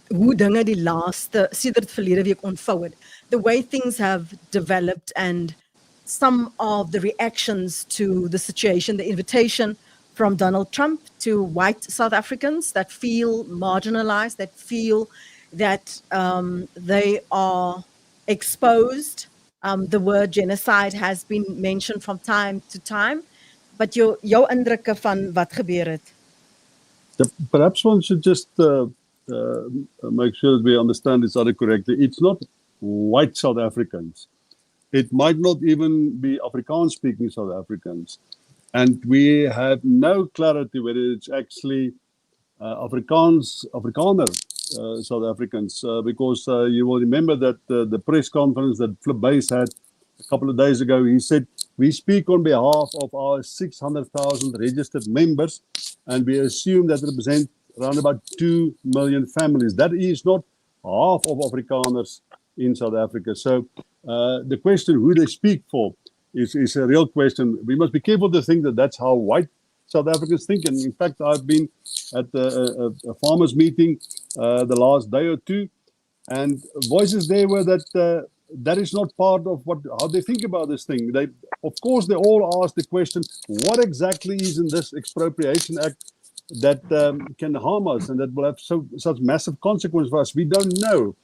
hoe dinge die laaste sedert verlede week ontvou het. The way things have developed and some of the reactions to the situation, the invitation from Donald Trump to white South Africans that feel marginalized, that feel that they are exposed. The word genocide has been mentioned from time to time. But jou indrukke van wat gebeur het? Perhaps one should just make sure that we understand this other correctly. It's not white South Africans. It might not even be Afrikaans-speaking South Africans. And we have no clarity whether it's actually Afrikaner South Africans, because you will remember that the press conference that Flip Buys had a couple of days ago, he said, we speak on behalf of our 600,000 registered members, and we assume that represent around about 2 million families. That is not half of Afrikaners in South Africa. So the question who they speak for is a real question. We must be careful to think that that's how white South Africans think. And in fact, I've been at a farmers meeting the last day or two, and voices there were that that is not part of how they think about this thing. They, of course, they all ask the question, what exactly is in this expropriation act that can harm us and that will have such massive consequences for us? We don't know.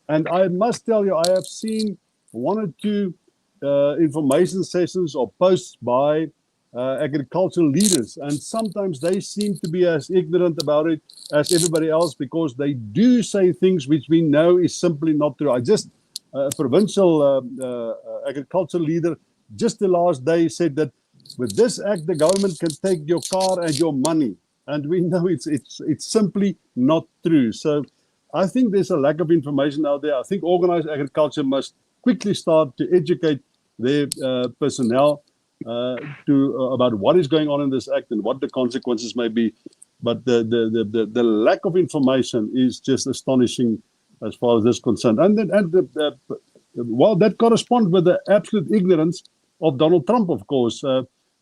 And I must tell you, I have seen one or two information sessions or posts by agricultural leaders, and sometimes they seem to be as ignorant about it as everybody else, because they do say things which we know is simply not true. I just a provincial agricultural leader just the last day said that with this act the government can take your car and your money, and we know it's simply not true. So I think there's a lack of information out there. I think organized agriculture must quickly start to educate their personnel about what is going on in this act and what the consequences may be. But the lack of information is just astonishing as far as this is concerned. Well, that corresponds with the absolute ignorance of Donald Trump, of course.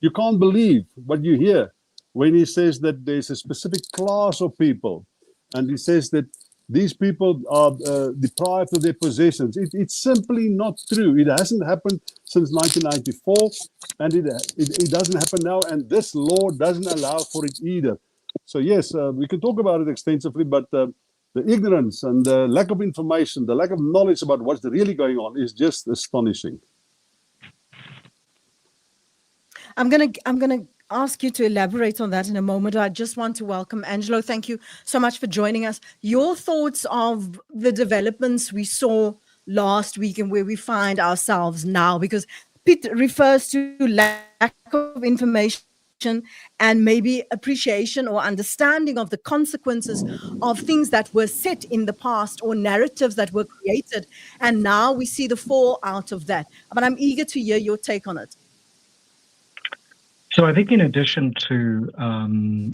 You can't believe what you hear when he says that there's a specific class of people, and he says that these people are deprived of their possessions. It's simply not true. It hasn't happened since 1994, and it doesn't happen now, and this law doesn't allow for it either. So yes, we can talk about it extensively, but the ignorance and the lack of information, the lack of knowledge about what's really going on is just astonishing. I'm gonna ask you to elaborate on that in a moment. I just want to welcome Angelo. Thank you so much for joining us. Your thoughts of the developments we saw last week and where we find ourselves now, because Pete refers to lack of information and maybe appreciation or understanding of the consequences of things that were set in the past or narratives that were created, and now we see the fallout of that. But I'm eager to hear your take on it. So I think in addition to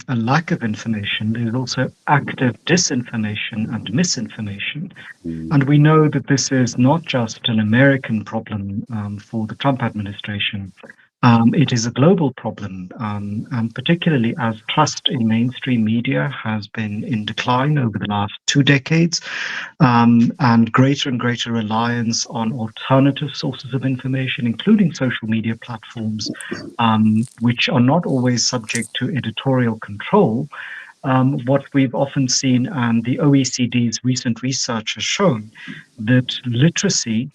a lack of information, there's also active disinformation and misinformation. And we know that this is not just an American problem for the Trump administration. It is a global problem, and particularly as trust in mainstream media has been in decline over the last 2 decades, and greater reliance on alternative sources of information, including social media platforms, which are not always subject to editorial control. What we've often seen, and the OECD's recent research has shown, that literacy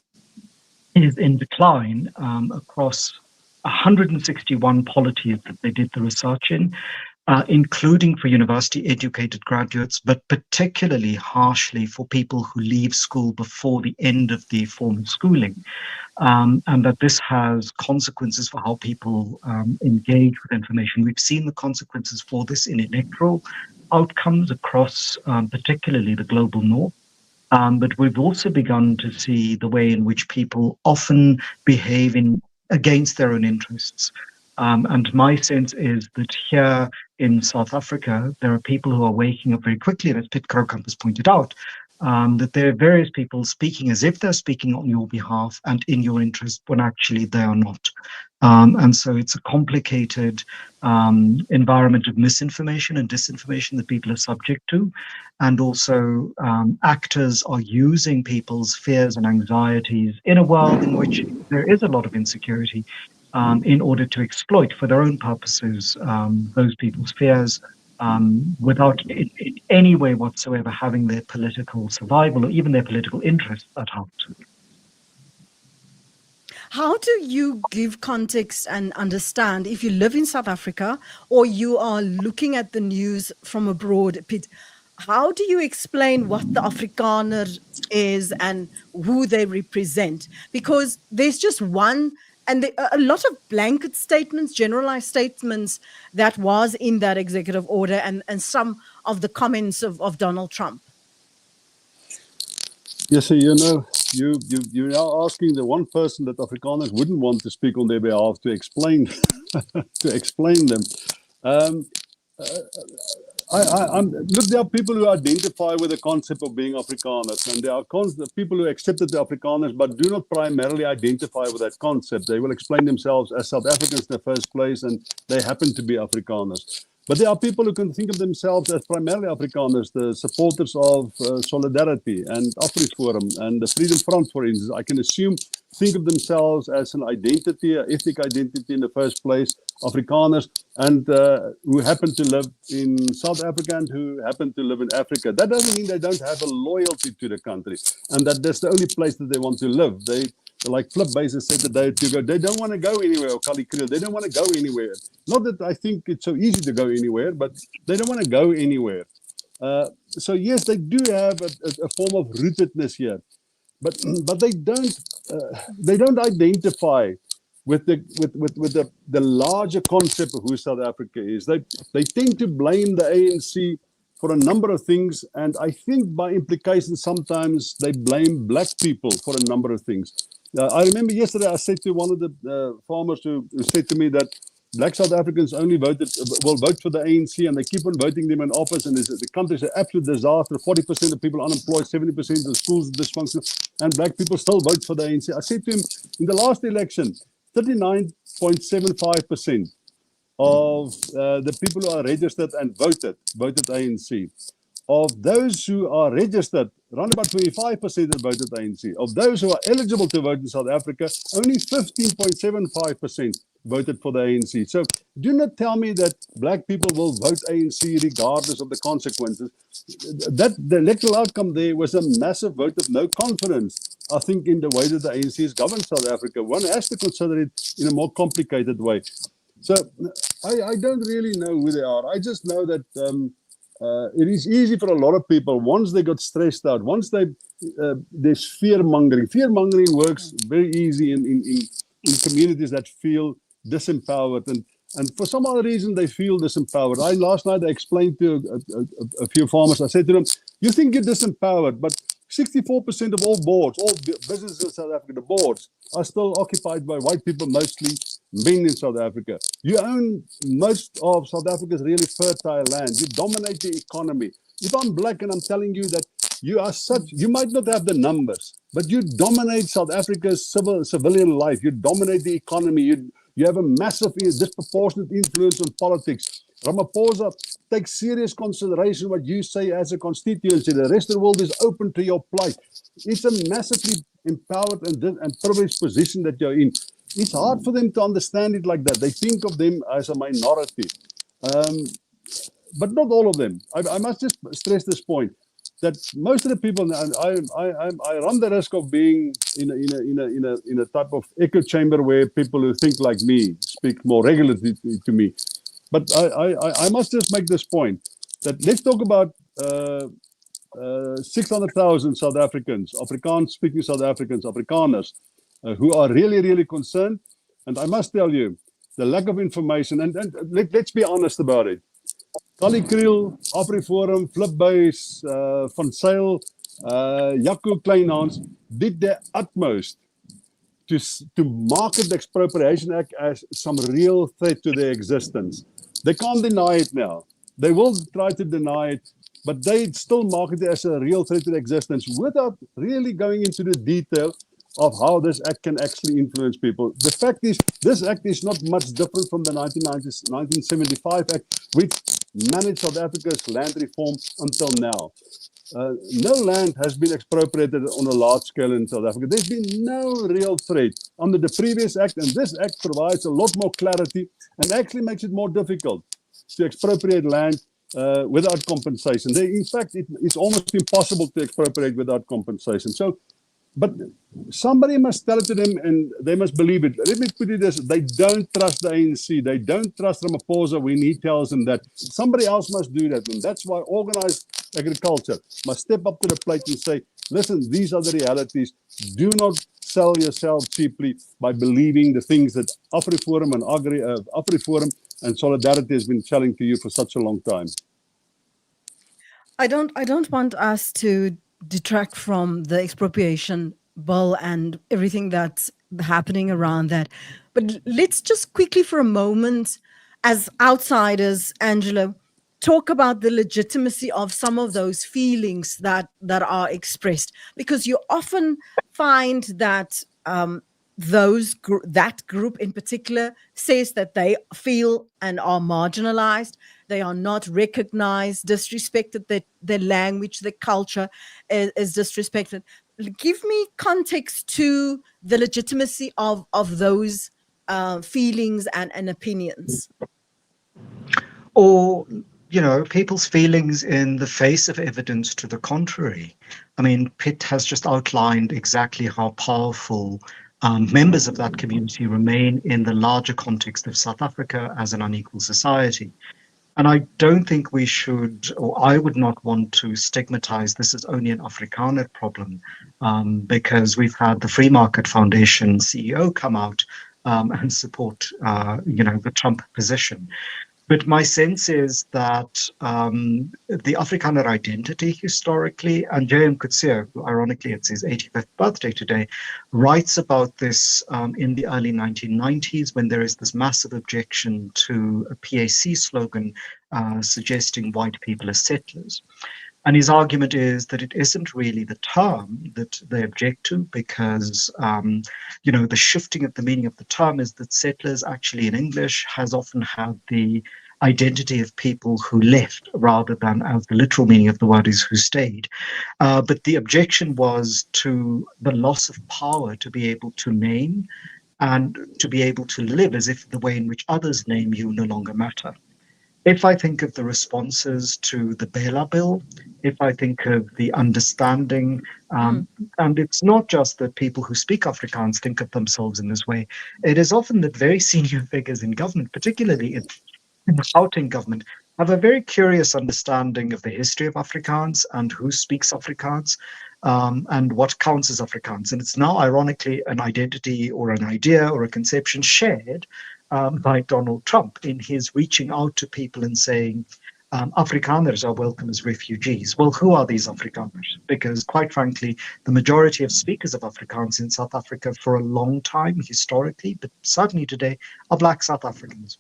is in decline across 161 polities that they did the research in, including for university-educated graduates, but particularly harshly for people who leave school before the end of the formal schooling, and that this has consequences for how people engage with information. We've seen the consequences for this in electoral outcomes across particularly the global north. But we've also begun to see the way in which people often behave against their own interests. And my sense is that here in South Africa, there are people who are waking up very quickly, and as Piet Kroukamp has pointed out, that there are various people speaking as if they're speaking on your behalf and in your interest when actually they are not. And so it's a complicated environment of misinformation and disinformation that people are subject to. And also, actors are using people's fears and anxieties in a world in which there is a lot of insecurity in order to exploit for their own purposes those people's fears. Without in any way whatsoever having their political survival or even their political interests at heart. How do you give context and understand if you live in South Africa or you are looking at the news from abroad, Piet? How do you explain what the Afrikaner is and who they represent? Because there's just one, and a lot of blanket statements, generalized statements that was in that executive order, and some of the comments of Donald Trump. Yes, so you're now asking the one person that Afrikaners wouldn't want to speak on their behalf to explain to explain them. Um, look, there are people who identify with the concept of being Afrikaners, and there are people who accepted the Afrikaners but do not primarily identify with that concept. They will explain themselves as South Africans in the first place, and they happen to be Afrikaners. But there are people who can think of themselves as primarily Afrikaners, the supporters of Solidarity and Francis-Puren and the Freedom Front, for instance. I can assume think of themselves as an identity, an ethnic identity in the first place, Afrikaners, and who happen to live in South Africa and who happen to live in Africa. That doesn't mean they don't have a loyalty to the country and that that's the only place that they want to live. Like Flip Bases said a day or two ago, they don't want to go anywhere, or Kali Kriel, they don't want to go anywhere. Not that I think it's so easy to go anywhere, but they don't want to go anywhere. So yes, they do have a form of rootedness here, but they don't identify with the larger concept of who South Africa is. They tend to blame the ANC for a number of things, and I think by implication sometimes they blame black people for a number of things. I remember yesterday I said to one of the farmers who said to me that black South Africans only will vote for the ANC, and they keep on voting them in office, and the country's an absolute disaster. 40% of people unemployed, 70% of the schools dysfunctional, and black people still vote for the ANC. I said to him, in the last election, 39.75% of the people who are registered and voted ANC. Of those who are registered, around about 25% have voted ANC. Of those who are eligible to vote in South Africa, only 15.75% voted for the ANC. So do not tell me that black people will vote ANC regardless of the consequences. The electoral outcome there was a massive vote of no confidence, I think, in the way that the ANC has governed South Africa. One has to consider it in a more complicated way. So I don't really know who they are. I just know that it is easy for a lot of people, once they got stressed out, once there's fear-mongering. Fear-mongering works very easy in communities that feel disempowered. And for some other reason, they feel disempowered. Last night, I explained to a few farmers, I said to them, you think you're disempowered, but 64% of all boards, all businesses in South Africa, the boards, are still occupied by white people, mostly men in South Africa. You own most of South Africa's really fertile land. You dominate the economy. If I'm black and I'm telling you that you might not have the numbers, but you dominate South Africa's civilian life. You dominate the economy. You have a massive, disproportionate influence on politics. Ramaphosa takes serious consideration what you say as a constituency. The rest of the world is open to your plight. It's a massively empowered and privileged position that you're in. It's hard for them to understand it like that. They think of them as a minority. But not all of them. I must just stress this point, that most of the people, and I run the risk of being in a type of echo chamber where people who think like me speak more regularly to me. But I must just make this point, that let's talk about 600,000 South Africans, Afrikaans-speaking South Africans, Afrikaners, who are really, really concerned. And I must tell you, the lack of information, and let's be honest about it. Kali Kriel, Afriforum, Flipbase, Van Sail, Jaco Kleinhans did their utmost to market the Expropriation Act as some real threat to their existence. They can't deny it now. They will try to deny it, but they still market it as a real threat to their existence without really going into the detail of how this act can actually influence people. The fact is, this act is not much different from the 1975 Act, which managed South Africa's land reform until now. No land has been expropriated on a large scale in South Africa. There's been no real threat under the previous act, and this act provides a lot more clarity and actually makes it more difficult to expropriate land without compensation. In fact, it's almost impossible to expropriate without compensation. So, but somebody must tell it to them and they must believe it. Let me put it this, they don't trust the ANC. They don't trust Ramaphosa when he tells them that. Somebody else must do that. And that's why organized agriculture must step up to the plate and say, listen, these are the realities. Do not sell yourself cheaply by believing the things that AfriForum and AfriForum and Solidarity has been telling to you for such a long time. I don't want us to detract from the expropriation bill and everything that's happening around that. But let's just quickly for a moment, as outsiders, Angelo, talk about the legitimacy of some of those feelings that are expressed, because you often find that that group in particular says that they feel and are marginalized. They are not recognized, disrespected, that their language, their culture is disrespected. Give me context to the legitimacy of those feelings and opinions. Or, people's feelings in the face of evidence to the contrary. I mean, Pitt has just outlined exactly how powerful members of that community remain in the larger context of South Africa as an unequal society. And I don't think we should, or I would not want to stigmatize this as only an Afrikaner problem, because we've had the Free Market Foundation CEO come out and support, the Trump position. But my sense is that the Afrikaner identity historically, and J.M. Coetzee, ironically it's his 85th birthday today, writes about this in the early 1990s when there is this massive objection to a PAC slogan suggesting white people as settlers. And his argument is that it isn't really the term that they object to, because, the shifting of the meaning of the term is that settlers actually in English has often had the identity of people who left rather than as the literal meaning of the word is who stayed. But the objection was to the loss of power to be able to name and to be able to live as if the way in which others name you no longer matter. If I think of the responses to the Bela Bill, if I think of the understanding, and it's not just that people who speak Afrikaans think of themselves in this way, it is often that very senior figures in government, particularly in the Gauteng government, have a very curious understanding of the history of Afrikaans and who speaks Afrikaans and what counts as Afrikaans. And it's now, ironically, an identity or an idea or a conception shared by Donald Trump in his reaching out to people and saying, Afrikaners are welcome as refugees. Well, who are these Afrikaners? Because quite frankly, the majority of speakers of Afrikaans in South Africa for a long time, historically, but certainly today, are Black South Africans.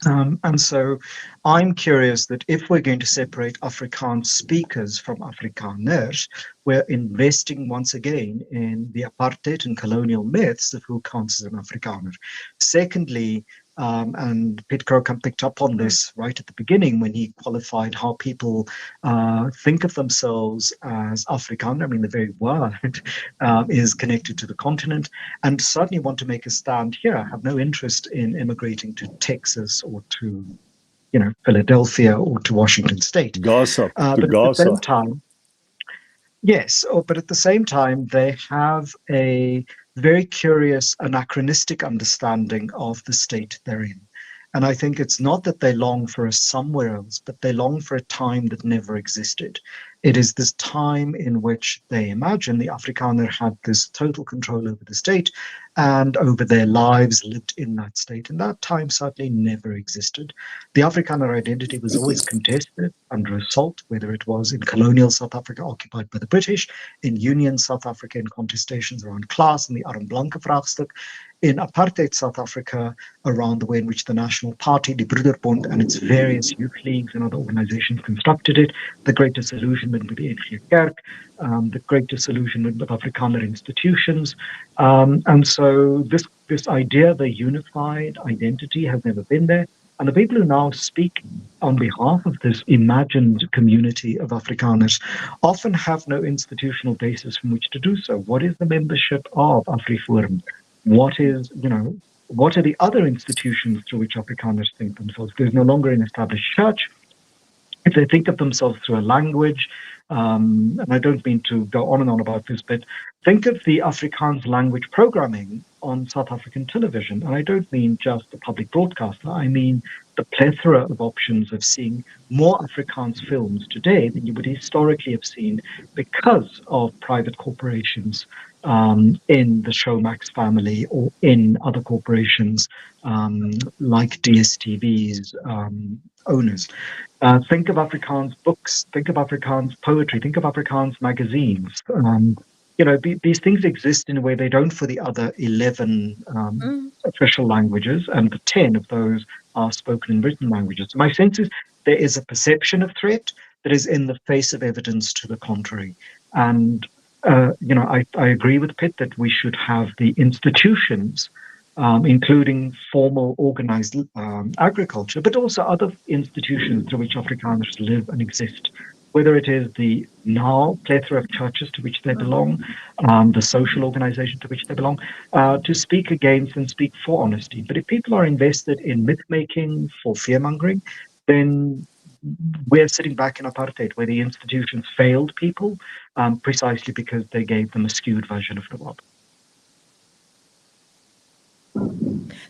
And so I'm curious that if we're going to separate Afrikaans speakers from Afrikaners, we're investing once again in the apartheid and colonial myths of who counts as an Afrikaner. Secondly, and Pitt Crocombe picked up on this right at the beginning when he qualified how people think of themselves as Afrikaner. I mean, the very word is connected to the continent, and certainly want to make a stand here. I have no interest in immigrating to Texas or to, Philadelphia or to Washington State. Gaza, but at the same time, yes, but at the same time, they have a very curious anachronistic understanding of the state they're in. And I think it's not that they long for a somewhere else, but they long for a time that never existed. It is this time in which they imagine the Afrikaner had this total control over the state, and over their lives lived in that state. And that time sadly never existed. The Afrikaner identity was always contested, under assault, whether it was in colonial South Africa occupied by the British, in Union South Africa in contestations around class, in the Arm Blanke vraagstuk, in apartheid South Africa, around the way in which the National Party, the Broederbond, and its various youth leagues and other organizations constructed it, the Great Disillusionment with the NG Kerk, the Great Disillusionment with Afrikaner institutions. And so this idea, the unified identity, has never been there. And the people who now speak on behalf of this imagined community of Afrikaners often have no institutional basis from which to do so. What is the membership of Afriforum? What are the other institutions through which Afrikaners think themselves? There's no longer an established church. If they think of themselves through a language, and I don't mean to go on and on about this, but think of the Afrikaans language programming on South African television. And I don't mean just the public broadcaster. I mean the plethora of options of seeing more Afrikaans films today than you would historically have seen because of private corporations in the Showmax family or in other corporations like DSTV's owners. Think of Afrikaans books, think of Afrikaans poetry, think of Afrikaans magazines. These things exist in a way they don't for the other 11 official languages, and the 10 of those are spoken in written languages. My sense is there is a perception of threat that is in the face of evidence to the contrary. And, I agree with Pitt that we should have the institutions, including formal organized agriculture, but also other institutions through which Afrikaners live and exist, whether it is the now plethora of churches to which they belong, the social organization to which they belong, to speak against and speak for honesty. But if people are invested in myth-making for fear-mongering, then we're sitting back in apartheid, where the institutions failed people precisely because they gave them a skewed version of the world.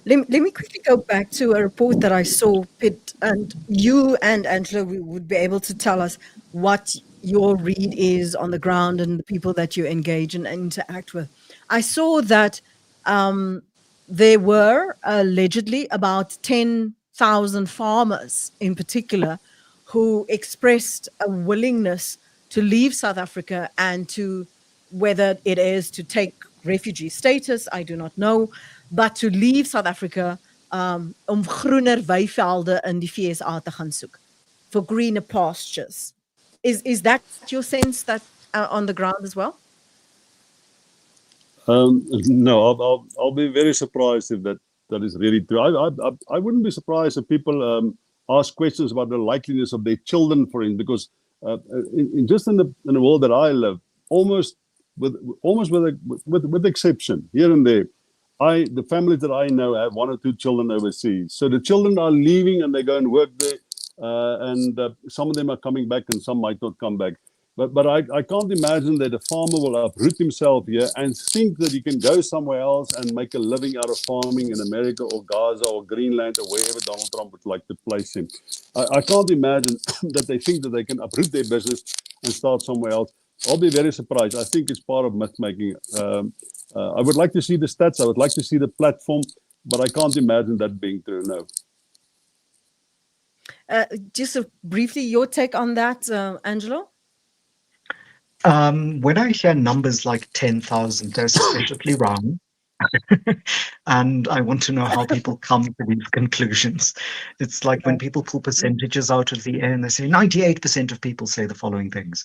Let me quickly go back to a report that I saw, Pitt, and you and Angela would be able to tell us what your read is on the ground and the people that you engage and interact with. I saw that there were allegedly about 10,000 farmers in particular who expressed a willingness to leave South Africa and to, whether it is to take refugee status, I do not know, but to leave South Africa groener weivelde in die VSA te gaan soek, for greener pastures. Is that your sense that on the ground as well? No, I'll be very surprised if that is really true. I wouldn't be surprised if people ask questions about the likeliness of their children, for instance, because in the world that I live, almost with exception here and there, the families that I know have 1 or 2 children overseas. So the children are leaving and they go and work there, and some of them are coming back and some might not come back. But I can't imagine that a farmer will uproot himself here and think that he can go somewhere else and make a living out of farming in America or Gaza or Greenland or wherever Donald Trump would like to place him. I can't imagine that they think that they can uproot their business and start somewhere else. I'll be very surprised. I think it's part of myth-making. I would like to see the stats. I would like to see the platform, but I can't imagine that being true, no. Just briefly, your take on that, Angelo? When I hear numbers like 10,000, they're suspiciously wrong. And I want to know how people come to these conclusions. It's like when people pull percentages out of the air and they say 98% of people say the following things.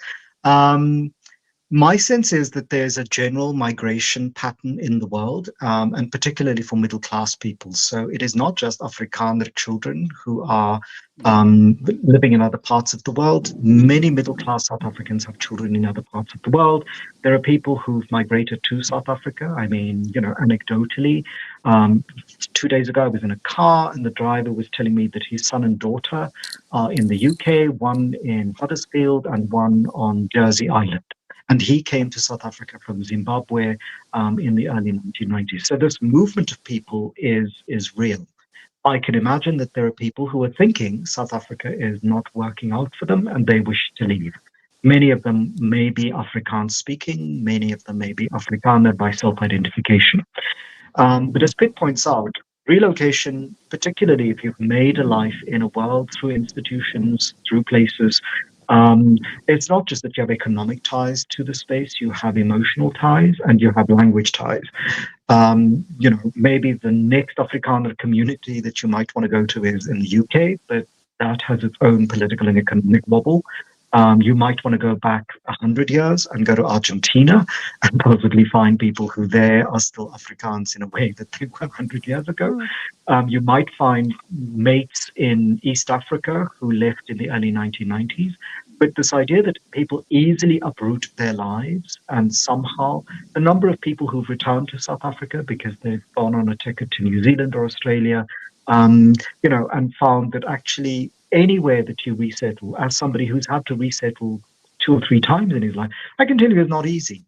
My sense is that there's a general migration pattern in the world, and particularly for middle-class people. So it is not just Afrikaner children who are living in other parts of the world. Many middle-class South Africans have children in other parts of the world. There are people who've migrated to South Africa. I mean, anecdotally, 2 days ago, I was in a car and the driver was telling me that his son and daughter are in the UK, one in Huddersfield and one on Jersey Island. And he came to South Africa from Zimbabwe in the early 1990s. So this movement of people is real. I can imagine that there are people who are thinking South Africa is not working out for them and they wish to leave. Many of them may be Afrikaans speaking, many of them may be Afrikaner by self-identification. But as Pitt points out, relocation, particularly if you've made a life in a world through institutions, through places, um, it's not just that you have economic ties to the space, you have emotional ties and you have language ties. Maybe the next Afrikaner community that you might want to go to is in the UK, but that has its own political and economic wobble. You might want to go back 100 years and go to Argentina and possibly find people who there are still Afrikaans in a way that they were 100 years ago. You might find mates in East Africa who left in the early 1990s. But this idea that people easily uproot their lives, and somehow the number of people who've returned to South Africa because they've gone on a ticket to New Zealand or Australia, and found that actually anywhere that you resettle, as somebody who's had to resettle 2 or 3 times in his life, I can tell you it's not easy.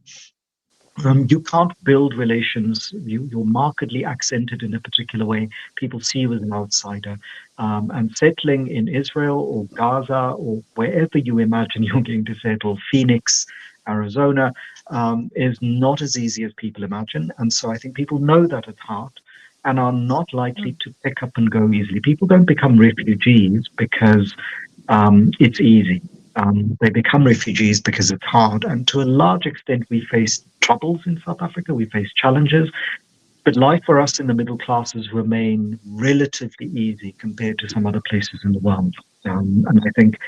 You can't build relations. You're markedly accented in a particular way. People see you as an outsider. And settling in Israel or Gaza or wherever you imagine you're going to settle, Phoenix, Arizona, is not as easy as people imagine. And so I think people know that at heart and are not likely to pick up and go easily. People don't become refugees because it's easy. They become refugees because it's hard. And to a large extent, we face troubles in South Africa, we face challenges. But life for us in the middle classes remain relatively easy compared to some other places in the world. And I think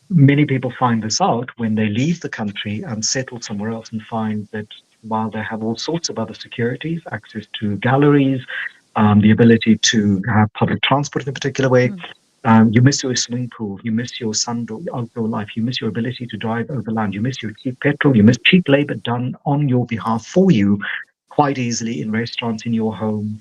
many people find this out when they leave the country and settle somewhere else and find that while they have all sorts of other securities, access to galleries, the ability to have public transport in a particular way, you miss your swimming pool, you miss your outdoor life, you miss your ability to drive overland, you miss your cheap petrol, you miss cheap labor done on your behalf for you quite easily in restaurants, in your home,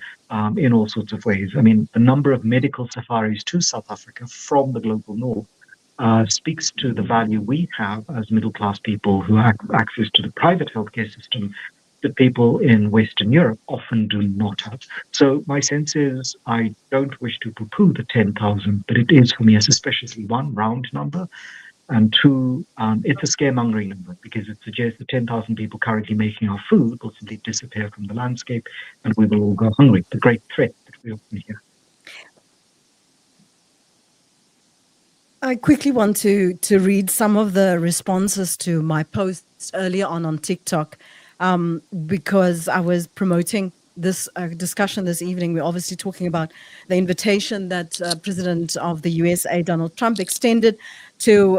in all sorts of ways. I mean, the number of medical safaris to South Africa from the global north speaks to the value we have as middle class people who have access to the private healthcare system that people in Western Europe often do not have. So my sense is I don't wish to poo-poo the 10,000, but it is for me a suspiciously one round number, and two, it's a scaremongering number because it suggests the 10,000 people currently making our food will simply disappear from the landscape and we will all go hungry. The great threat that we often hear. I quickly want to read some of the responses to my posts earlier on TikTok, because I was promoting this discussion this evening. We're obviously talking about the invitation that President of the USA, Donald Trump, extended to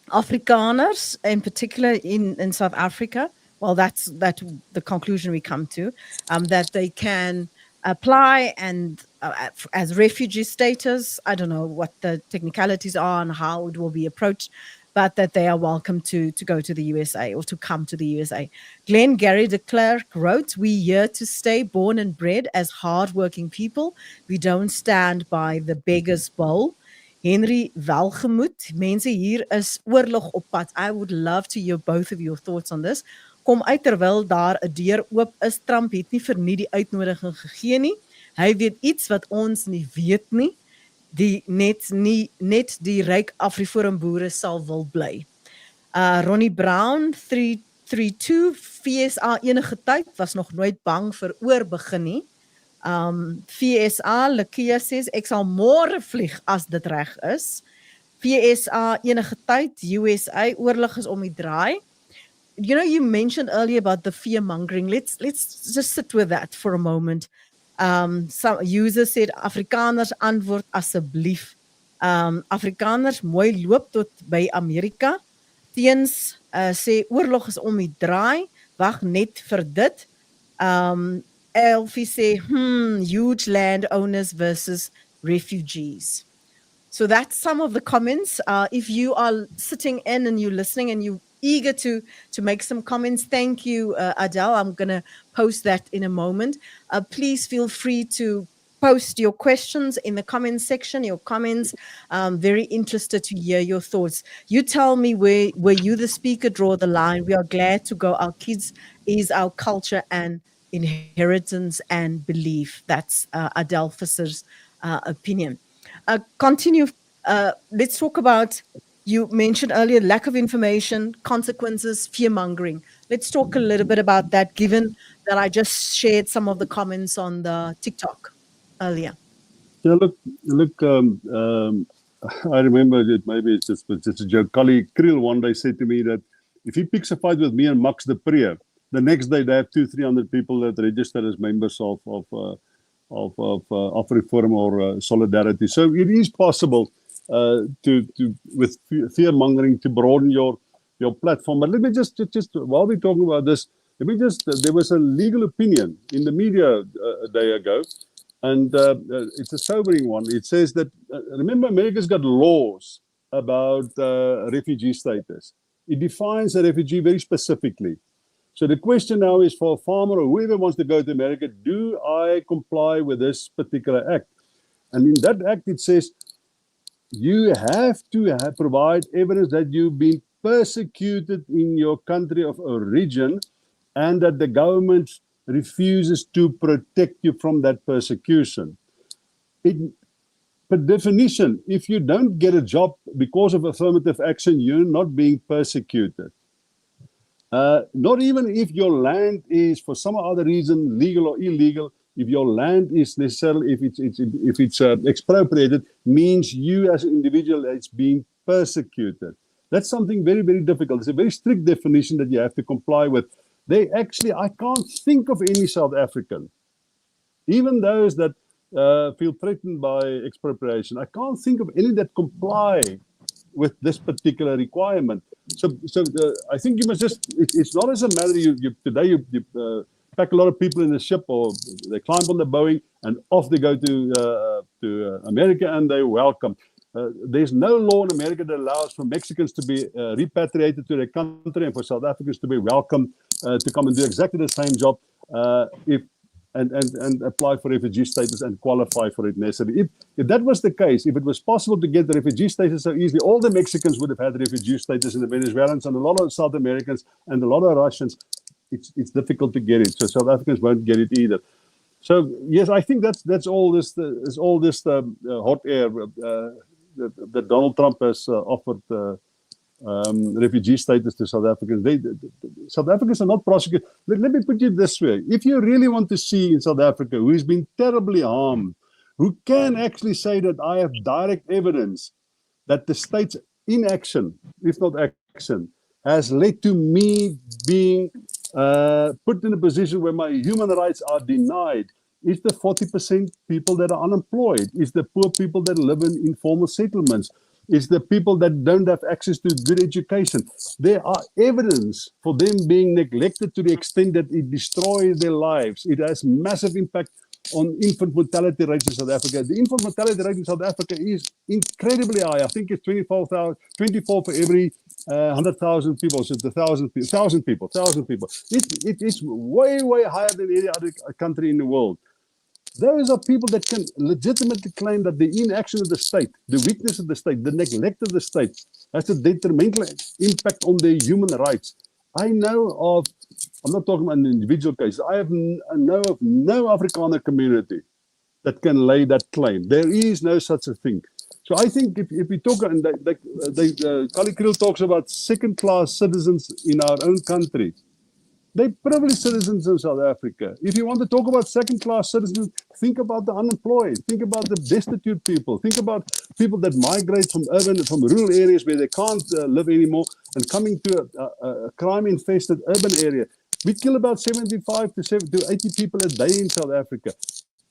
Afrikaners, in particular in South Africa. Well, that's the conclusion we come to, that they can apply and as refugee status. I don't know what the technicalities are and how it will be approached, but that they are welcome to go to the USA or to come to the USA. Glenn Gary de Klerk wrote, "We here to stay, born and bred as hardworking people. We don't stand by the beggar's bowl." Henry Welgemoed, mense, hier is oorlog op pad. I would love to hear both of your thoughts on this. Kom uit terwyl daar 'n deur oop is. Trump het nie vir nie die uitnodiging gegee nie. Hy weet iets wat ons nie weet nie. Die net die ryk Afriforum boere sal wil bly. Ronnie Brown 332, FSA enige tyd was nog nooit bang vir oorbegin nie. FSA, Lakia says, ek sal môre vlieg as dit reg is. FSA, enige tyd, USA, oorlog is om die draai. You know, you mentioned earlier about the fear mongering. Let's just sit with that for a moment. Some user said, Afrikaners antwoord asseblief. Afrikaners mooi loop tot by Amerika. Teens sê oorlog is om die draai. Wag net vir dit. Elfie say, huge landowners versus refugees. So that's some of the comments. If you are sitting in and you're listening and you're eager to make some comments, thank you, Adele. I'm going to post that in a moment. Please feel free to post your questions in the comments section, your comments. Very interested to hear your thoughts. You tell me where you, the speaker, draw the line. We are glad to go. Our kids is our culture and inheritance and belief. That's Adele Visser's opinion. Continue. Let's talk about You mentioned earlier lack of information, consequences, fear mongering. Let's talk a little bit about that, given that I just shared some of the comments on the TikTok earlier. Yeah, look. I remember it. Maybe it's just a joke. Colleague Kriel one day said to me that if he picks a fight with me and Max de Pre, the next day they have 200-300 people that register as members of AfriForum or Solidarity. So it is possible to with fear mongering to broaden your platform. But let me just while we're talking about this, let me just there was a legal opinion in the media a day ago. And it's a sobering one. It says that, remember, America's got laws about refugee status. It defines a refugee very specifically. So the question now is for a farmer or whoever wants to go to America, do I comply with this particular act? And in that act, it says you have to provide evidence that you've been persecuted in your country of origin and that the government refuses to protect you from that persecution. Per definition, if you don't get a job because of affirmative action, you're not being persecuted. Not even if your land is, for some other reason, legal or illegal, if your land is necessarily, if it's expropriated, means you as an individual is being persecuted. That's something very, very difficult. It's a very strict definition that you have to comply with. I can't think of any South African, even those that feel threatened by expropriation. I can't think of any that comply with this particular requirement. So I think you must it's not as a matter today you pack a lot of people in the ship or they climb on the Boeing and off they go to America and they're welcome. There's no law in America that allows for Mexicans to be repatriated to their country and for South Africans to be welcome to come and do exactly the same job and apply for refugee status and qualify for it necessarily. If that was the case, if it was possible to get the refugee status so easily, all the Mexicans would have had refugee status and the Venezuelans and a lot of South Americans and a lot of Russians. It's difficult to get it, so South Africans won't get it either. So yes, I think that's all this hot air that Donald Trump has offered refugee status to South Africans. South Africans are not prosecuted. Let me put it this way. If you really want to see in South Africa who has been terribly harmed, who can actually say that I have direct evidence that the state's inaction, if not action, has led to me being put in a position where my human rights are denied, is the 40% people that are unemployed, is the poor people that live in informal settlements, is the people that don't have access to good education. There are evidence for them being neglected to the extent that it destroys their lives. It has massive impact on infant mortality rates in South Africa. The infant mortality rate in South Africa is incredibly high. I think it's 24 for every 100,000 people. So it's 1,000 people. It is way, way higher than any other country in the world. Those are people that can legitimately claim that the inaction of the state, the weakness of the state, the neglect of the state has a detrimental impact on their human rights. I'm not talking about an individual case. I know of no Afrikaner community that can lay that claim. There is no such a thing. So I think if we talk, and Kali Kriel talks about second-class citizens in our own country, they're privileged citizens in South Africa. If you want to talk about second-class citizens, think about the unemployed. Think about the destitute people. Think about people that migrate from rural areas where they can't live anymore and coming to a crime-infested urban area. We kill about 75 to 80 people a day in South Africa.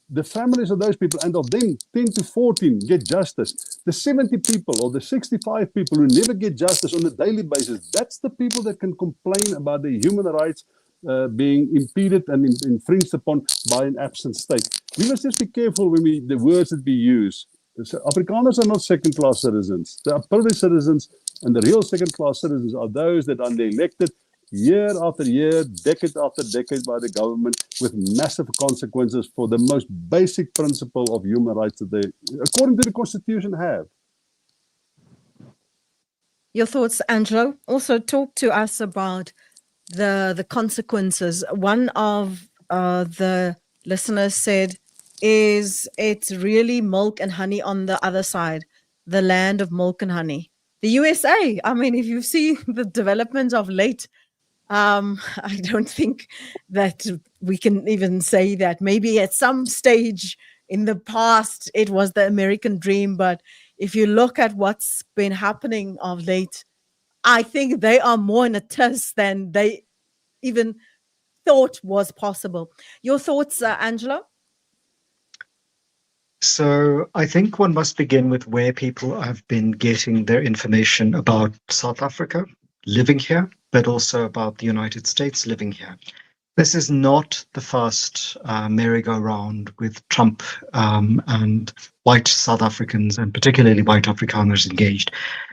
The families of those people, and of them, 10 to 14 get justice. The 70 people or the 65 people who never get justice on a daily basis, that's the people that can complain about their human rights being impeded and infringed upon by an absent state. We must just be careful when the words that we use. Afrikaners are not second-class citizens. They are privileged citizens, and the real second-class citizens are those that are elected year after year, decade after decade by the government with massive consequences for the most basic principle of human rights that they, according to the Constitution, have. Your thoughts, Angelo? Also talk to us about the consequences. One of the listeners said, it's really milk and honey on the other side, the land of milk and honey. the USA. I mean, if you see the development of late, I don't think that we can even say that maybe at some stage in the past it was the American dream. But if you look at what's been happening of late, I think they are more in a test than they even thought was possible. Your thoughts, Angela? So I think one must begin with where people have been getting their information about South Africa, living here, but also about the United States, living here. This is not the first merry-go-round with Trump and white South Africans, and particularly white Afrikaners, engaged.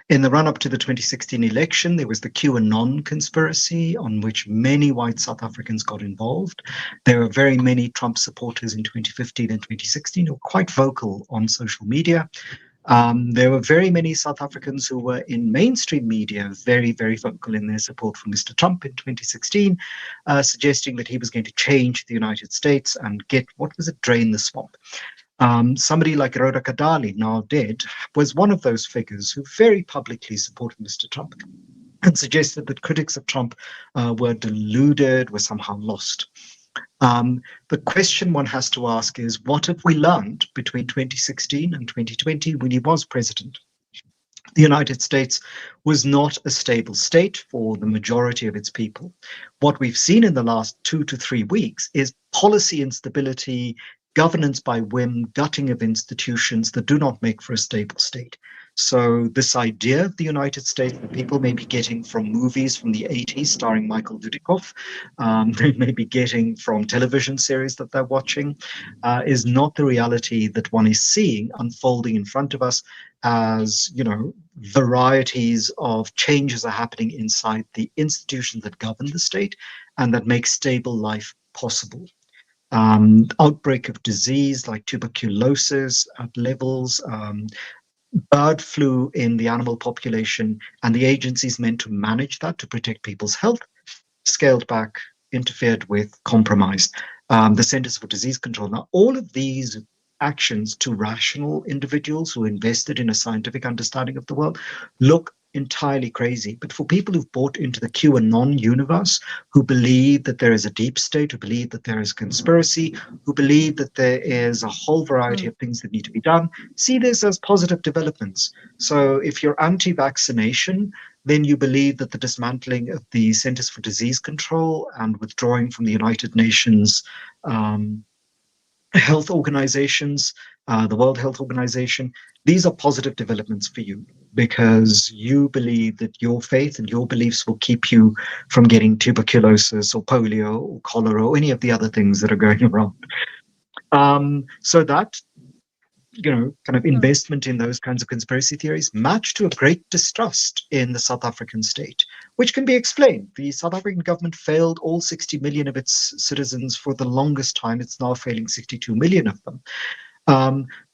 In the run-up to the 2016 election, there was the QAnon conspiracy on which many white South Africans got involved. There were very many Trump supporters in 2015 and 2016 who were quite vocal on social media. There were very many South Africans who were in mainstream media very, very vocal in their support for Mr. Trump in 2016, suggesting that he was going to change the United States and get, what was it, drain the swamp. Somebody like Rhoda Kadali, now dead, was one of those figures who very publicly supported Mr. Trump and suggested that critics of Trump were deluded, were somehow lost. The question one has to ask is, what have we learned between 2016 and 2020 when he was president? The United States was not a stable state for the majority of its people. What we've seen in the last 2 to 3 weeks is policy instability, governance by whim, gutting of institutions that do not make for a stable state. So this idea of the United States that people may be getting from movies from the 80s starring Michael Dudikoff, they may be getting from television series that they're watching, is not the reality that one is seeing unfolding in front of us as, you know, varieties of changes are happening inside the institutions that govern the state and that make stable life possible. Outbreak of disease like tuberculosis at levels, bird flu in the animal population, and the agencies meant to manage that to protect people's health, scaled back, interfered with, compromised. The Centers for Disease Control. Now, all of these actions to rational individuals who invested in a scientific understanding of the world look entirely crazy. But for people who've bought into the QAnon universe, who believe that there is a deep state, who believe that there is conspiracy, who believe that there is a whole variety of things that need to be done, see this as positive developments. So if you're anti-vaccination, then you believe that the dismantling of the Centers for Disease Control and withdrawing from the United Nations health organizations, the World Health Organization, these are positive developments for you because you believe that your faith and your beliefs will keep you from getting tuberculosis or polio or cholera or any of the other things that are going around. So that, you know, kind of investment in those kinds of conspiracy theories matched to a great distrust in the South African state, which can be explained. The South African government failed all 60 million of its citizens for the longest time. It's now failing 62 million of them.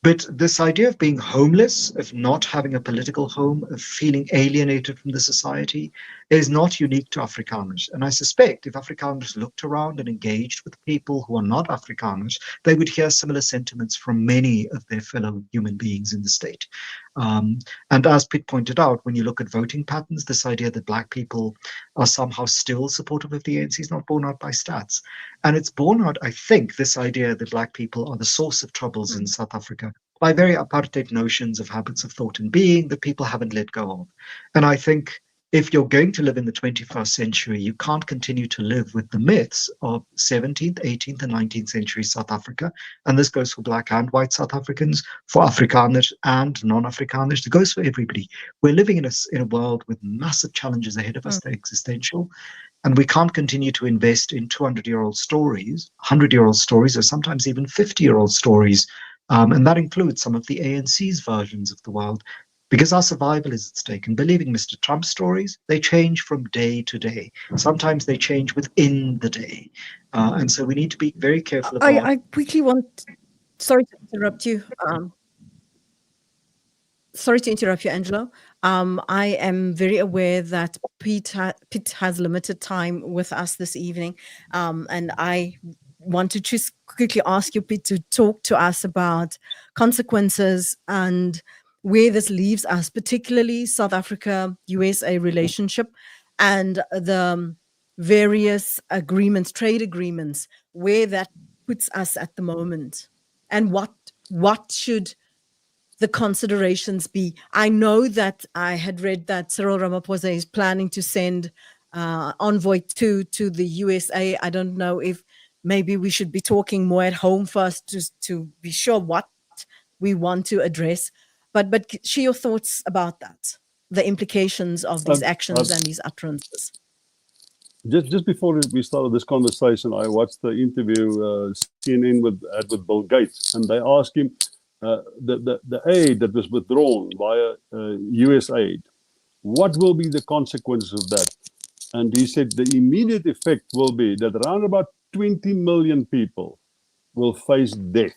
But this idea of being homeless, of not having a political home, of feeling alienated from the society is not unique to Afrikaners. And I suspect if Afrikaners looked around and engaged with people who are not Afrikaners, they would hear similar sentiments from many of their fellow human beings in the state. And as Pitt pointed out, when you look at voting patterns, this idea that Black people are somehow still supportive of the ANC is not borne out by stats. And it's borne out, I think, this idea that Black people are the source of troubles in South Africa by very apartheid notions of habits of thought and being that people haven't let go of. And I think if you're going to live in the 21st century, you can't continue to live with the myths of 17th, 18th, and 19th century South Africa. And this goes for Black and white South Africans, for Afrikaners and non-Afrikaners. It goes for everybody. We're living in a world with massive challenges ahead of us. They're existential. And we can't continue to invest in 200-year-old stories, 100-year-old stories, or sometimes even 50-year-old stories. And that includes some of the ANC's versions of the world, because our survival is at stake. And believing Mr. Trump's stories, they change from day to day. Sometimes they change within the day. And so we need to be very careful about... I quickly want... Sorry to interrupt you. Sorry to interrupt you, Angelo. I am very aware that Pete has limited time with us this evening. And I want to just quickly ask you, Pete, to talk to us about consequences and where this leaves us, particularly South Africa-USA relationship and the various agreements, trade agreements, where that puts us at the moment, and what should the considerations be? I know that I had read that Cyril Ramaphosa is planning to send envoy to the USA. I don't know if maybe we should be talking more at home first to be sure what we want to address. But share your thoughts about that, the implications of these actions and these utterances. Just before we started this conversation, I watched the interview CNN had with Bill Gates, and they asked him the aid that was withdrawn via US aid, what will be the consequences of that? And he said the immediate effect will be that around about 20 million people will face death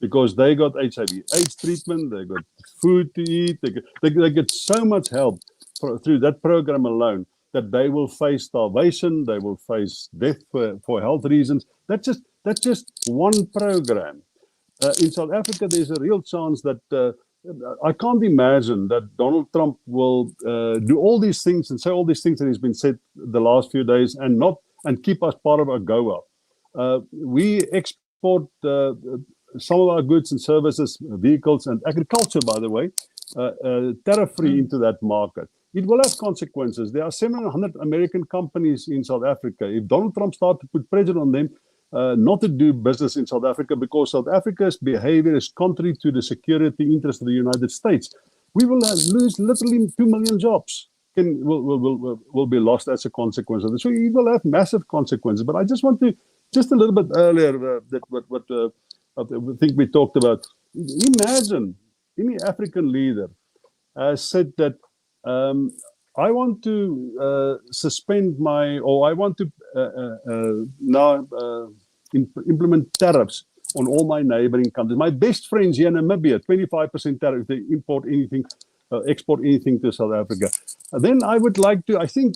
because they got HIV/AIDS treatment, they got food to eat, they get so much help through that program alone that they will face starvation, they will face death for health reasons. That's just one program. In South Africa, there's a real chance that I can't imagine that Donald Trump will do all these things and say all these things that has been said the last few days and keep us part of AGOA. We export some of our goods and services, vehicles and agriculture, by the way, tariff-free into that market. It will have consequences. There are 700 American companies in South Africa. If Donald Trump starts to put pressure on them not to do business in South Africa because South Africa's behavior is contrary to the security interest of the United States, we will lose literally 2 million jobs. Will be lost as a consequence of this. So it will have massive consequences. But I just want to, just a little bit earlier, that what I think we talked about. Imagine any African leader has said that I want to suspend I want to now implement tariffs on all my neighboring countries. My best friends here in Namibia, 25% tariff if they import anything, export anything to South Africa. Then I would like to, I think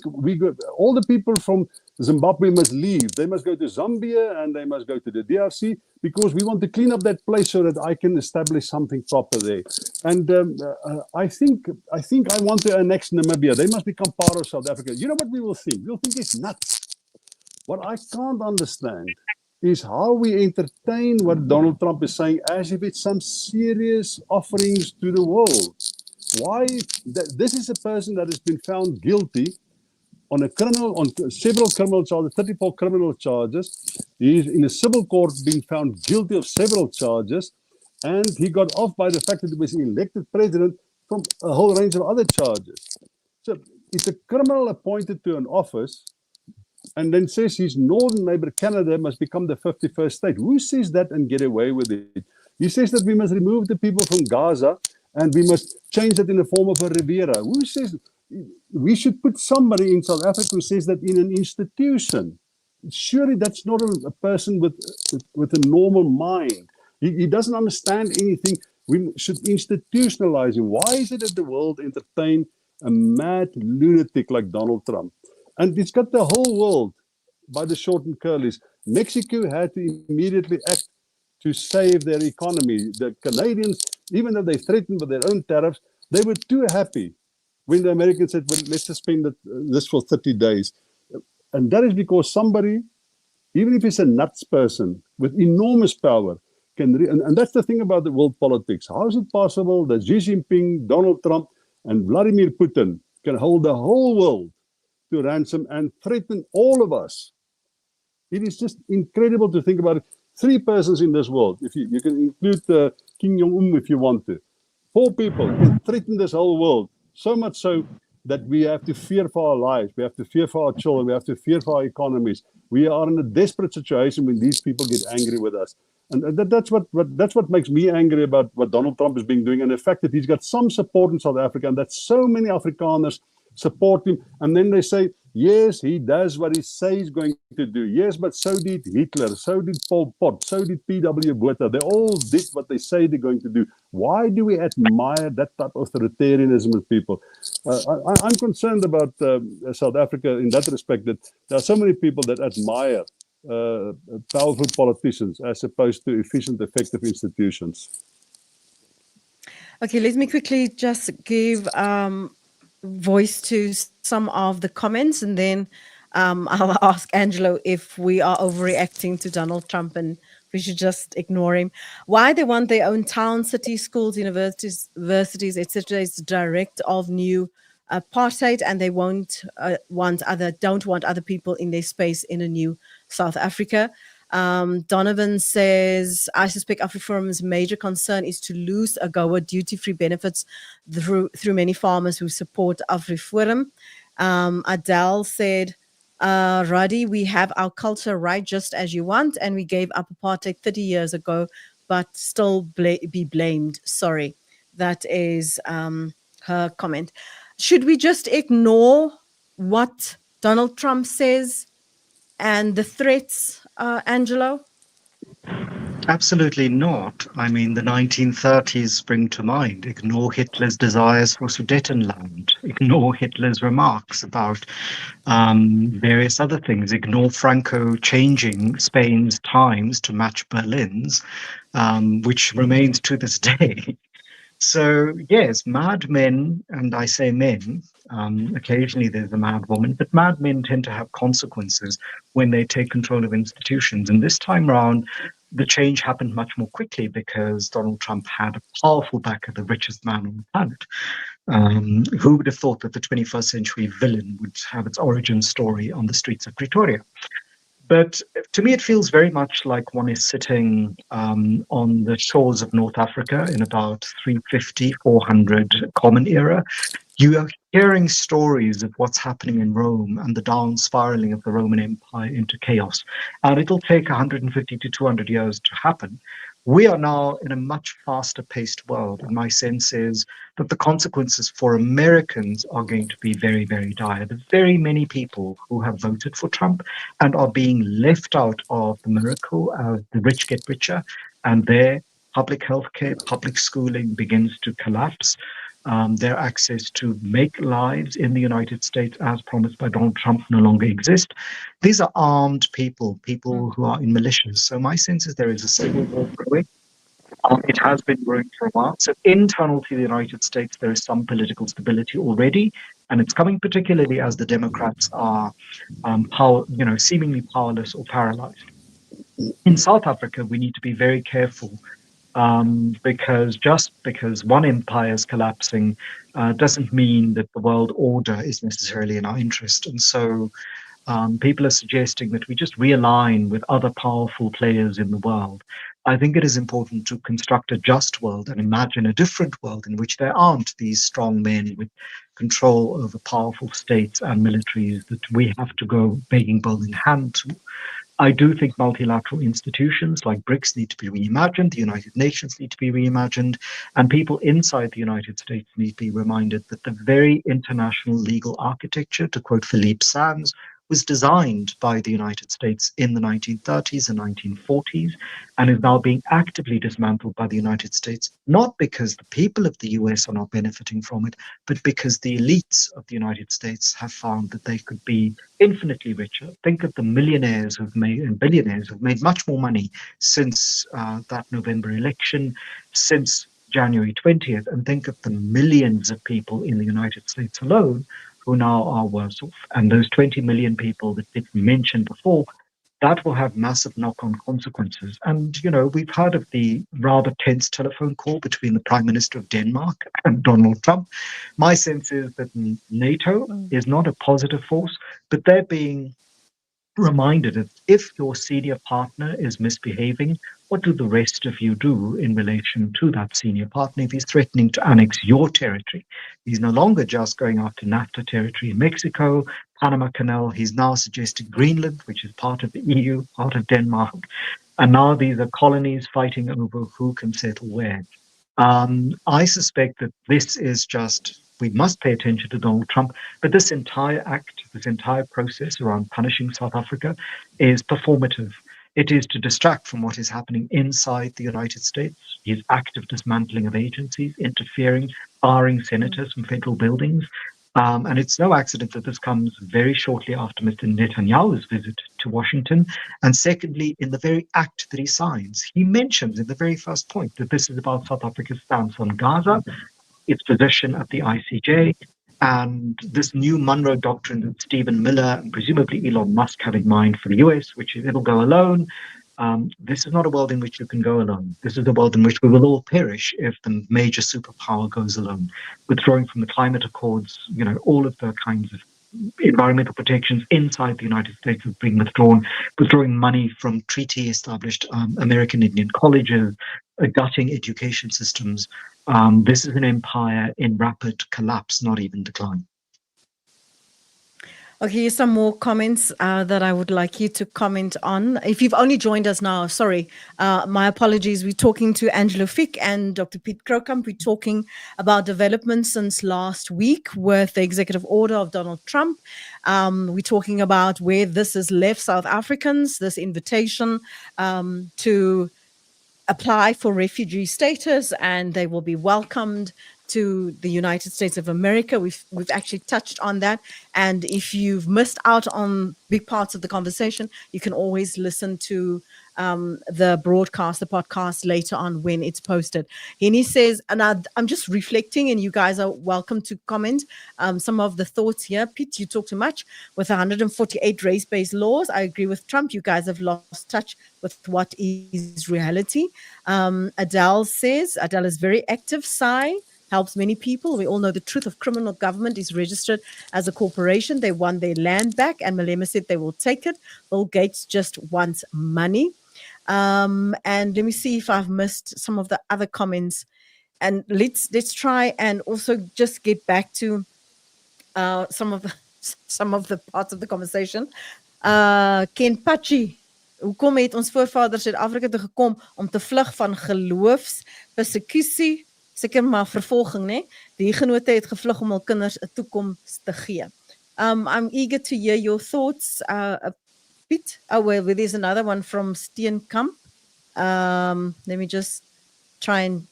all the people from Zimbabwe must leave. They must go to Zambia and they must go to the DRC because we want to clean up that place so that I can establish something proper there. And I think I want to annex Namibia. They must become part of South Africa. You know what we will think? We'll think it's nuts. What I can't understand is how we entertain what Donald Trump is saying as if it's some serious offerings to the world. Why? This is a person that has been found guilty on several criminal charges, 34 criminal charges. He's in a civil court being found guilty of several charges, and he got off by the fact that he was elected president from a whole range of other charges. So it's a criminal appointed to an office and then says his northern neighbor Canada must become the 51st state. Who says that and get away with it? He says that we must remove the people from Gaza and we must change that in the form of a Riviera. Who says we should put somebody in South Africa who says that in an institution? Surely that's not a person with a normal mind. He doesn't understand anything. We should institutionalize him. Why is it that the world entertain a mad lunatic like Donald Trump? And it's got the whole world by the short and curlies. Mexico had to immediately act to save their economy. The Canadians, even though they threatened with their own tariffs, they were too happy when the Americans said, well, let's suspend this for 30 days. And that is because somebody, even if it's a nuts person with enormous power, and that's the thing about the world politics. How is it possible that Xi Jinping, Donald Trump, and Vladimir Putin can hold the whole world to ransom and threaten all of us? It is just incredible to think about it. 3 persons in this world, if you can include Kim Jong-un if you want to. 4 people can threaten this whole world, so much so that we have to fear for our lives, we have to fear for our children, we have to fear for our economies. We are in a desperate situation when these people get angry with us. And that's what makes me angry about what Donald Trump is being doing, and the fact that he's got some support in South Africa, and that so many Afrikaners support him, and then they say, yes, he does what he says he's going to do. Yes, but so did Hitler, so did Pol Pot, so did P.W. Botha. They all did what they say they're going to do. Why do we admire that type of authoritarianism with people? I'm concerned about South Africa in that respect, that there are so many people that admire powerful politicians as opposed to efficient, effective institutions. Okay, let me quickly just give voice to some of the comments, and then I'll ask Angelo if we are overreacting to Donald Trump and we should just ignore him. Why they want their own town, cities, schools, universities, etc. is direct of new apartheid, and they don't want other people in their space in a new South Africa. Donovan says, I suspect AfriForum's major concern is to lose AGOA duty-free benefits through many farmers who support AfriForum. Adele said, Roddy, we have our culture right just as you want, and we gave up apartheid 30 years ago, but still be blamed. Sorry. That is her comment. Should we just ignore what Donald Trump says and the threats, Angelo? Absolutely not. I mean, the 1930s spring to mind. Ignore Hitler's desires for Sudetenland. Ignore Hitler's remarks about various other things. Ignore Franco changing Spain's times to match Berlin's, which remains to this day. So, yes, mad men, and I say men, occasionally there's a mad woman, but mad men tend to have consequences when they take control of institutions. And this time round, the change happened much more quickly because Donald Trump had a powerful backer, the richest man on the planet. Who would have thought that the 21st century villain would have its origin story on the streets of Pretoria? But to me, it feels very much like one is sitting on the shores of North Africa in about 350, 400 Common Era. You are hearing stories of what's happening in Rome and the down spiraling of the Roman Empire into chaos. And it'll take 150 to 200 years to happen. We are now in a much faster paced world. And my sense is that the consequences for Americans are going to be very, very dire. There's very many people who have voted for Trump and are being left out of the miracle as the rich get richer and their public health care, public schooling begins to collapse. Their access to make lives in the United States, as promised by Donald Trump, no longer exist. These are armed people, people who are in militias. So my sense is there is a civil war brewing. It has been growing for a while. So internal to the United States, there is some political stability already, and it's coming particularly as the Democrats are seemingly powerless or paralyzed. In South Africa, we need to be very careful because just because one empire is collapsing doesn't mean that the world order is necessarily in our interest. And so people are suggesting that we just realign with other powerful players in the world. I think it is important to construct a just world and imagine a different world in which there aren't these strong men with control over powerful states and militaries that we have to go begging bowl in hand to. I do think multilateral institutions like BRICS need to be reimagined, the United Nations need to be reimagined, and people inside the United States need to be reminded that the very international legal architecture, to quote Philippe Sands, was designed by the United States in the 1930s and 1940s and is now being actively dismantled by the United States, not because the people of the US are not benefiting from it, but because the elites of the United States have found that they could be infinitely richer. Think of the millionaires who've made and billionaires who've made much more money since that November election, since January 20th, and think of the millions of people in the United States alone who now are worse off. And those 20 million people that Dick mentioned before, that will have massive knock-on consequences. And, we've heard of the rather tense telephone call between the Prime Minister of Denmark and Donald Trump. My sense is that NATO is not a positive force, but they're being reminded that if your senior partner is misbehaving, what do the rest of you do in relation to that senior partner if he's threatening to annex your territory? He's no longer just going after NAFTA territory in Mexico, Panama Canal. He's now suggesting Greenland, which is part of the EU, part of Denmark. And now these are colonies fighting over who can settle where. I suspect that this is we must pay attention to Donald Trump, but this entire act, this entire process around punishing South Africa is performative. It is to distract from what is happening inside the United States, his active dismantling of agencies, interfering, barring senators from federal buildings. And it's no accident that this comes very shortly after Mr. Netanyahu's visit to Washington. And secondly, in the very act that he signs, he mentions in the very first point that this is about South Africa's stance on Gaza, its position at the ICJ, and this new Monroe Doctrine that Stephen Miller and presumably Elon Musk have in mind for the US, which is it'll go alone. This is not a world in which you can go alone. This is a world in which we will all perish if the major superpower goes alone. Withdrawing from the climate accords, all of the kinds of environmental protections inside the United States have been withdrawing money from treaty-established American Indian colleges, gutting education systems. This is an empire in rapid collapse, not even decline. Okay, here's some more comments that I would like you to comment on. If you've only joined us now, sorry, my apologies. We're talking to Angelo Fick and Dr. Piet Krokamp. We're talking about developments since last week with the executive order of Donald Trump. We're talking about where this has left South Africans, this invitation to apply for refugee status, and they will be welcomed to the United States of America. We've actually touched on that. And if you've missed out on big parts of the conversation, you can always listen to the broadcast, the podcast later on when it's posted. Henny says, and I'm just reflecting, and you guys are welcome to comment some of the thoughts here. Pete, you talk too much. With 148 race-based laws, I agree with Trump. You guys have lost touch with what is reality. Adele says, Adele is very active. Helps many people. We all know the truth of criminal government is registered as a corporation. They want their land back, and Malema said they will take it. Bill Gates just wants money. And let me see if I've missed some of the other comments. And let's try and also just get back to some of the parts of the conversation. Ken Pachi, hoekom het ons voorvaders Suid-Afrika toe gekom om te vlug van geloofspersekusie? Seker maar vervolging, né? Die genote het gevlug om hul kinders 'n toekoms te gee. I'm eager to hear your thoughts, Piet. Oh, well, there's another one from Steenkamp. Let me just try and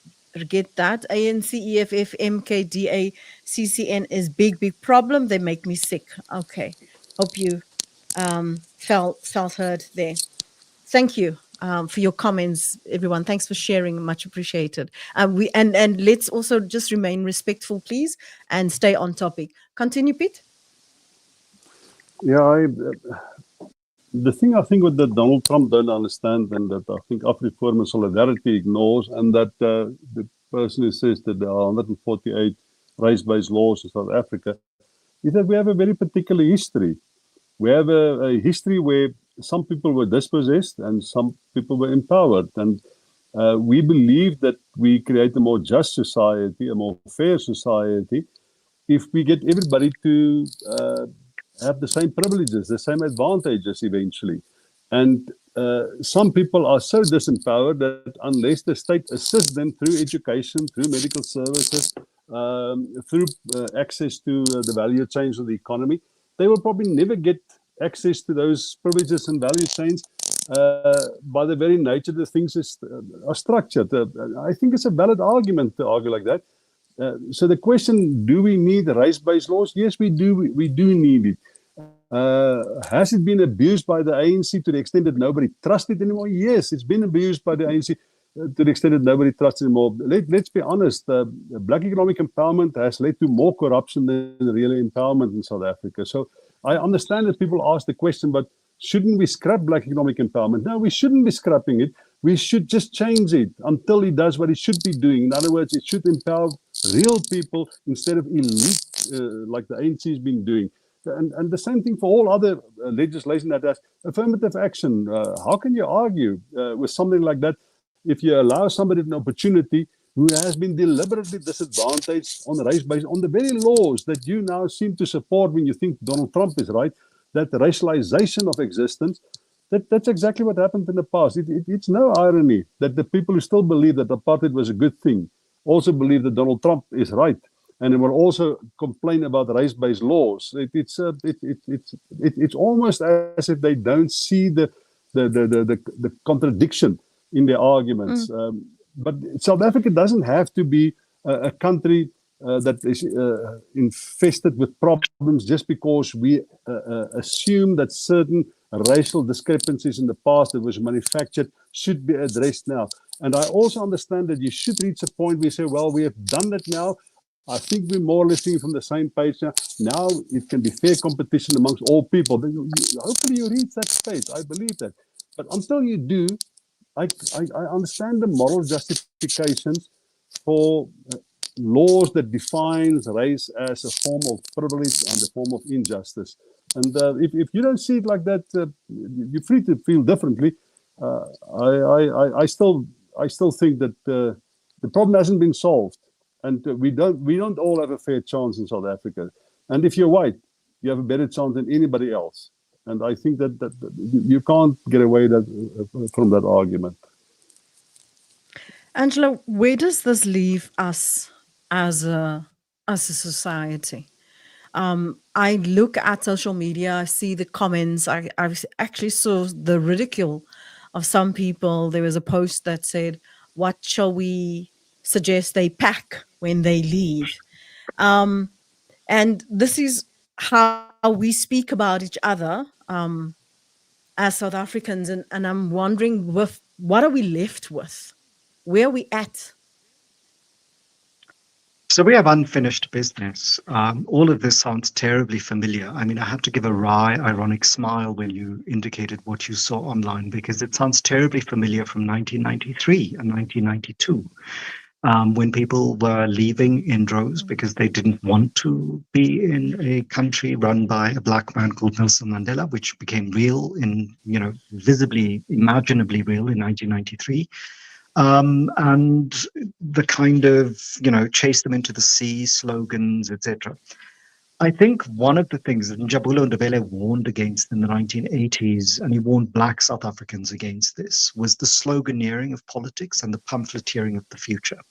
get that. ANC, EFF, MKDA, CCN is big problem. They make me sick. Okay. Hope you felt heard there. Thank you. For your comments, everyone. Thanks for sharing. Much appreciated. And let's also just remain respectful, please, and stay on topic. Continue, Pete. Yeah, the thing I think that Donald Trump don't understand, and that I think Afriforum Solidarity ignores, and that the person who says that there are 148 race-based laws in South Africa, is that we have a very particular history. We have a history where some people were dispossessed and some people were empowered. And we believe that we create a more just society, a more fair society, if we get everybody to have the same privileges, the same advantages eventually. And some people are so disempowered that unless the state assists them through education, through medical services, through access to the value chains of the economy, they will probably never get access to those privileges and value chains by the very nature the things are structured. I think it's a valid argument to argue like that. So the question, do we need race-based laws? Yes, we do. We do need it. Has it been abused by the ANC to the extent that nobody trusts it anymore? Yes, it's been abused by the ANC to the extent that nobody trusts it anymore. Let's be honest, black economic empowerment has led to more corruption than real empowerment in South Africa. So I understand that people ask the question, but shouldn't we scrap black economic empowerment? No, we shouldn't be scrapping it. We should just change it until it does what it should be doing. In other words, it should empower real people instead of elite like the ANC has been doing. And the same thing for all other legislation that has affirmative action. How can you argue with something like that if you allow somebody an opportunity who has been deliberately disadvantaged on race-based, on the very laws that you now seem to support when you think Donald Trump is right, that racialization of existence, that's exactly what happened in the past. It's no irony that the people who still believe that apartheid was a good thing also believe that Donald Trump is right, and they will also complain about race-based laws. It's almost as if they don't see the contradiction in their arguments. But South Africa doesn't have to be a country that is infested with problems just because we assume that certain racial discrepancies in the past that was manufactured should be addressed now. And I also understand that you should reach a point where you say, well, we have done that now. I think we're more or less singing from the same page now. Now it can be fair competition amongst all people. Hopefully you reach that stage. I believe that. But until you do, I understand the moral justifications for laws that defines race as a form of privilege and a form of injustice. And if you don't see it like that, you're free to feel differently. I still think that the problem hasn't been solved, and we don't all have a fair chance in South Africa. And if you're white, you have a better chance than anybody else. And I think that you can't get away from that argument. Angela, where does this leave us as a society? I look at social media, I see the comments. I actually saw the ridicule of some people. There was a post that said, "What shall we suggest they pack when they leave?" And this is how we speak about each other as South Africans. And I'm wondering, what are we left with? Where are we at? So we have unfinished business. All of this sounds terribly familiar. I mean, I have to give a wry, ironic smile when you indicated what you saw online, because it sounds terribly familiar from 1993 and 1992, when people were leaving in droves because they didn't want to be in a country run by a black man called Nelson Mandela, which became real visibly, imaginably real in 1993. And the kind of, chase them into the sea slogans, etc. I think one of the things that Njabulo Ndebele warned against in the 1980s, and he warned black South Africans against this, was the sloganeering of politics and the pamphleteering of the future.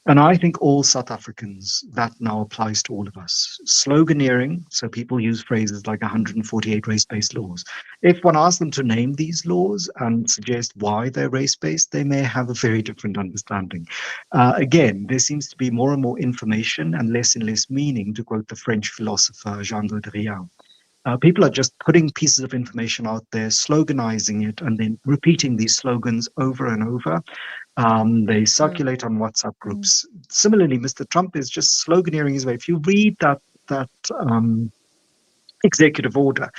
And I think all South Africans, that now applies to all of us. Sloganeering, so people use phrases like 148 race-based laws. If one asks them to name these laws and suggest why they're race-based, they may have a very different understanding. Again, there seems to be more and more information and less meaning, to quote the French philosopher Jean Baudrillard. People are just putting pieces of information out there, sloganizing it, and then repeating these slogans over and over. They circulate on WhatsApp groups. Similarly, Mr. Trump is just sloganeering his way. If you read that executive order,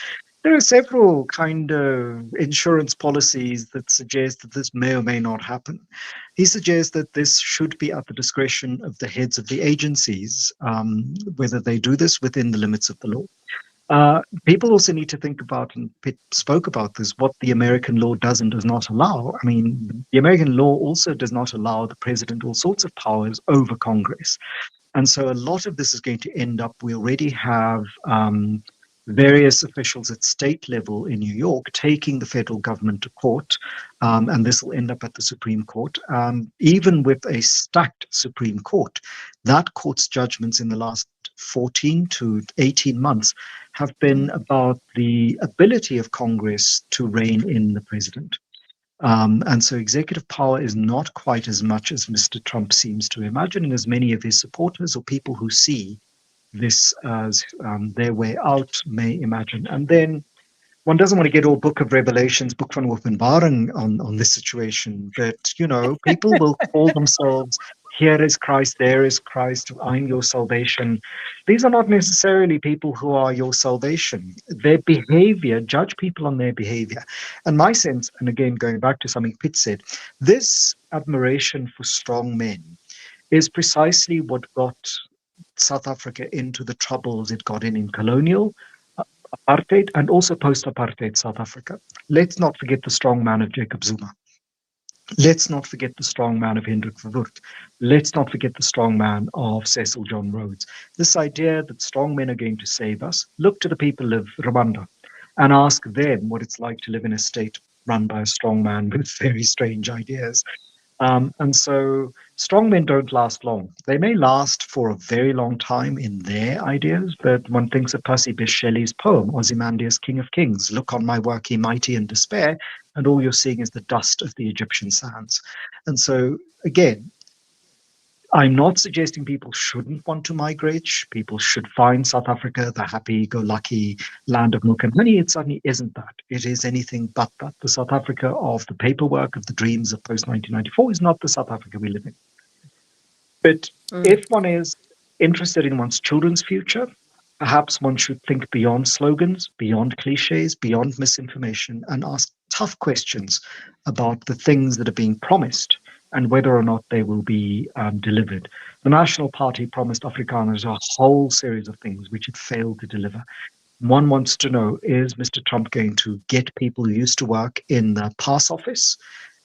there are several kind of insurance policies that suggest that this may or may not happen. He suggests that this should be at the discretion of the heads of the agencies, whether they do this within the limits of the law. People also need to think about, and Pitt spoke about this, what the American law does and does not allow. I mean, the American law also does not allow the president all sorts of powers over Congress. And so a lot of this is going to end up, we already have various officials at state level in New York taking the federal government to court, and this will end up at the Supreme Court. Even with a stacked Supreme Court, that court's judgments in the last 14 to 18 months have been about the ability of Congress to rein in the president. And so executive power is not quite as much as Mr. Trump seems to imagine, and as many of his supporters or people who see this as their way out may imagine. And then one doesn't want to get all Book of Revelations, Book van Openbaring on this situation, but, people will call themselves, here is Christ, there is Christ, I'm your salvation. These are not necessarily people who are your salvation. Their behavior, judge people on their behavior. And my sense, and again, going back to something Pitt said, this admiration for strong men is precisely what got South Africa into the troubles it got in colonial, apartheid, and also post-apartheid South Africa. Let's not forget the strong man of Jacob Zuma. Let's not forget the strong man of Hendrik Verwoerd. Let's not forget the strong man of Cecil John Rhodes. This idea that strong men are going to save us, look to the people of Rwanda and ask them what it's like to live in a state run by a strong man with very strange ideas. And so strong men don't last long. They may last for a very long time in their ideas, but one thinks of Percy Bysshe Shelley's poem, Ozymandias, King of Kings. Look on my work, ye mighty, in despair, and all you're seeing is the dust of the Egyptian sands. And so, again, I'm not suggesting people shouldn't want to migrate. People should find South Africa the happy-go-lucky land of milk and honey. It certainly isn't that. It is anything but that. The South Africa of the paperwork, of the dreams of post-1994 is not the South Africa we live in. But if one is interested in one's children's future, perhaps one should think beyond slogans, beyond cliches, beyond misinformation, and ask tough questions about the things that are being promised and whether or not they will be delivered. The National Party promised Afrikaners a whole series of things which it failed to deliver. One wants to know, is Mr. Trump going to get people who used to work in the pass office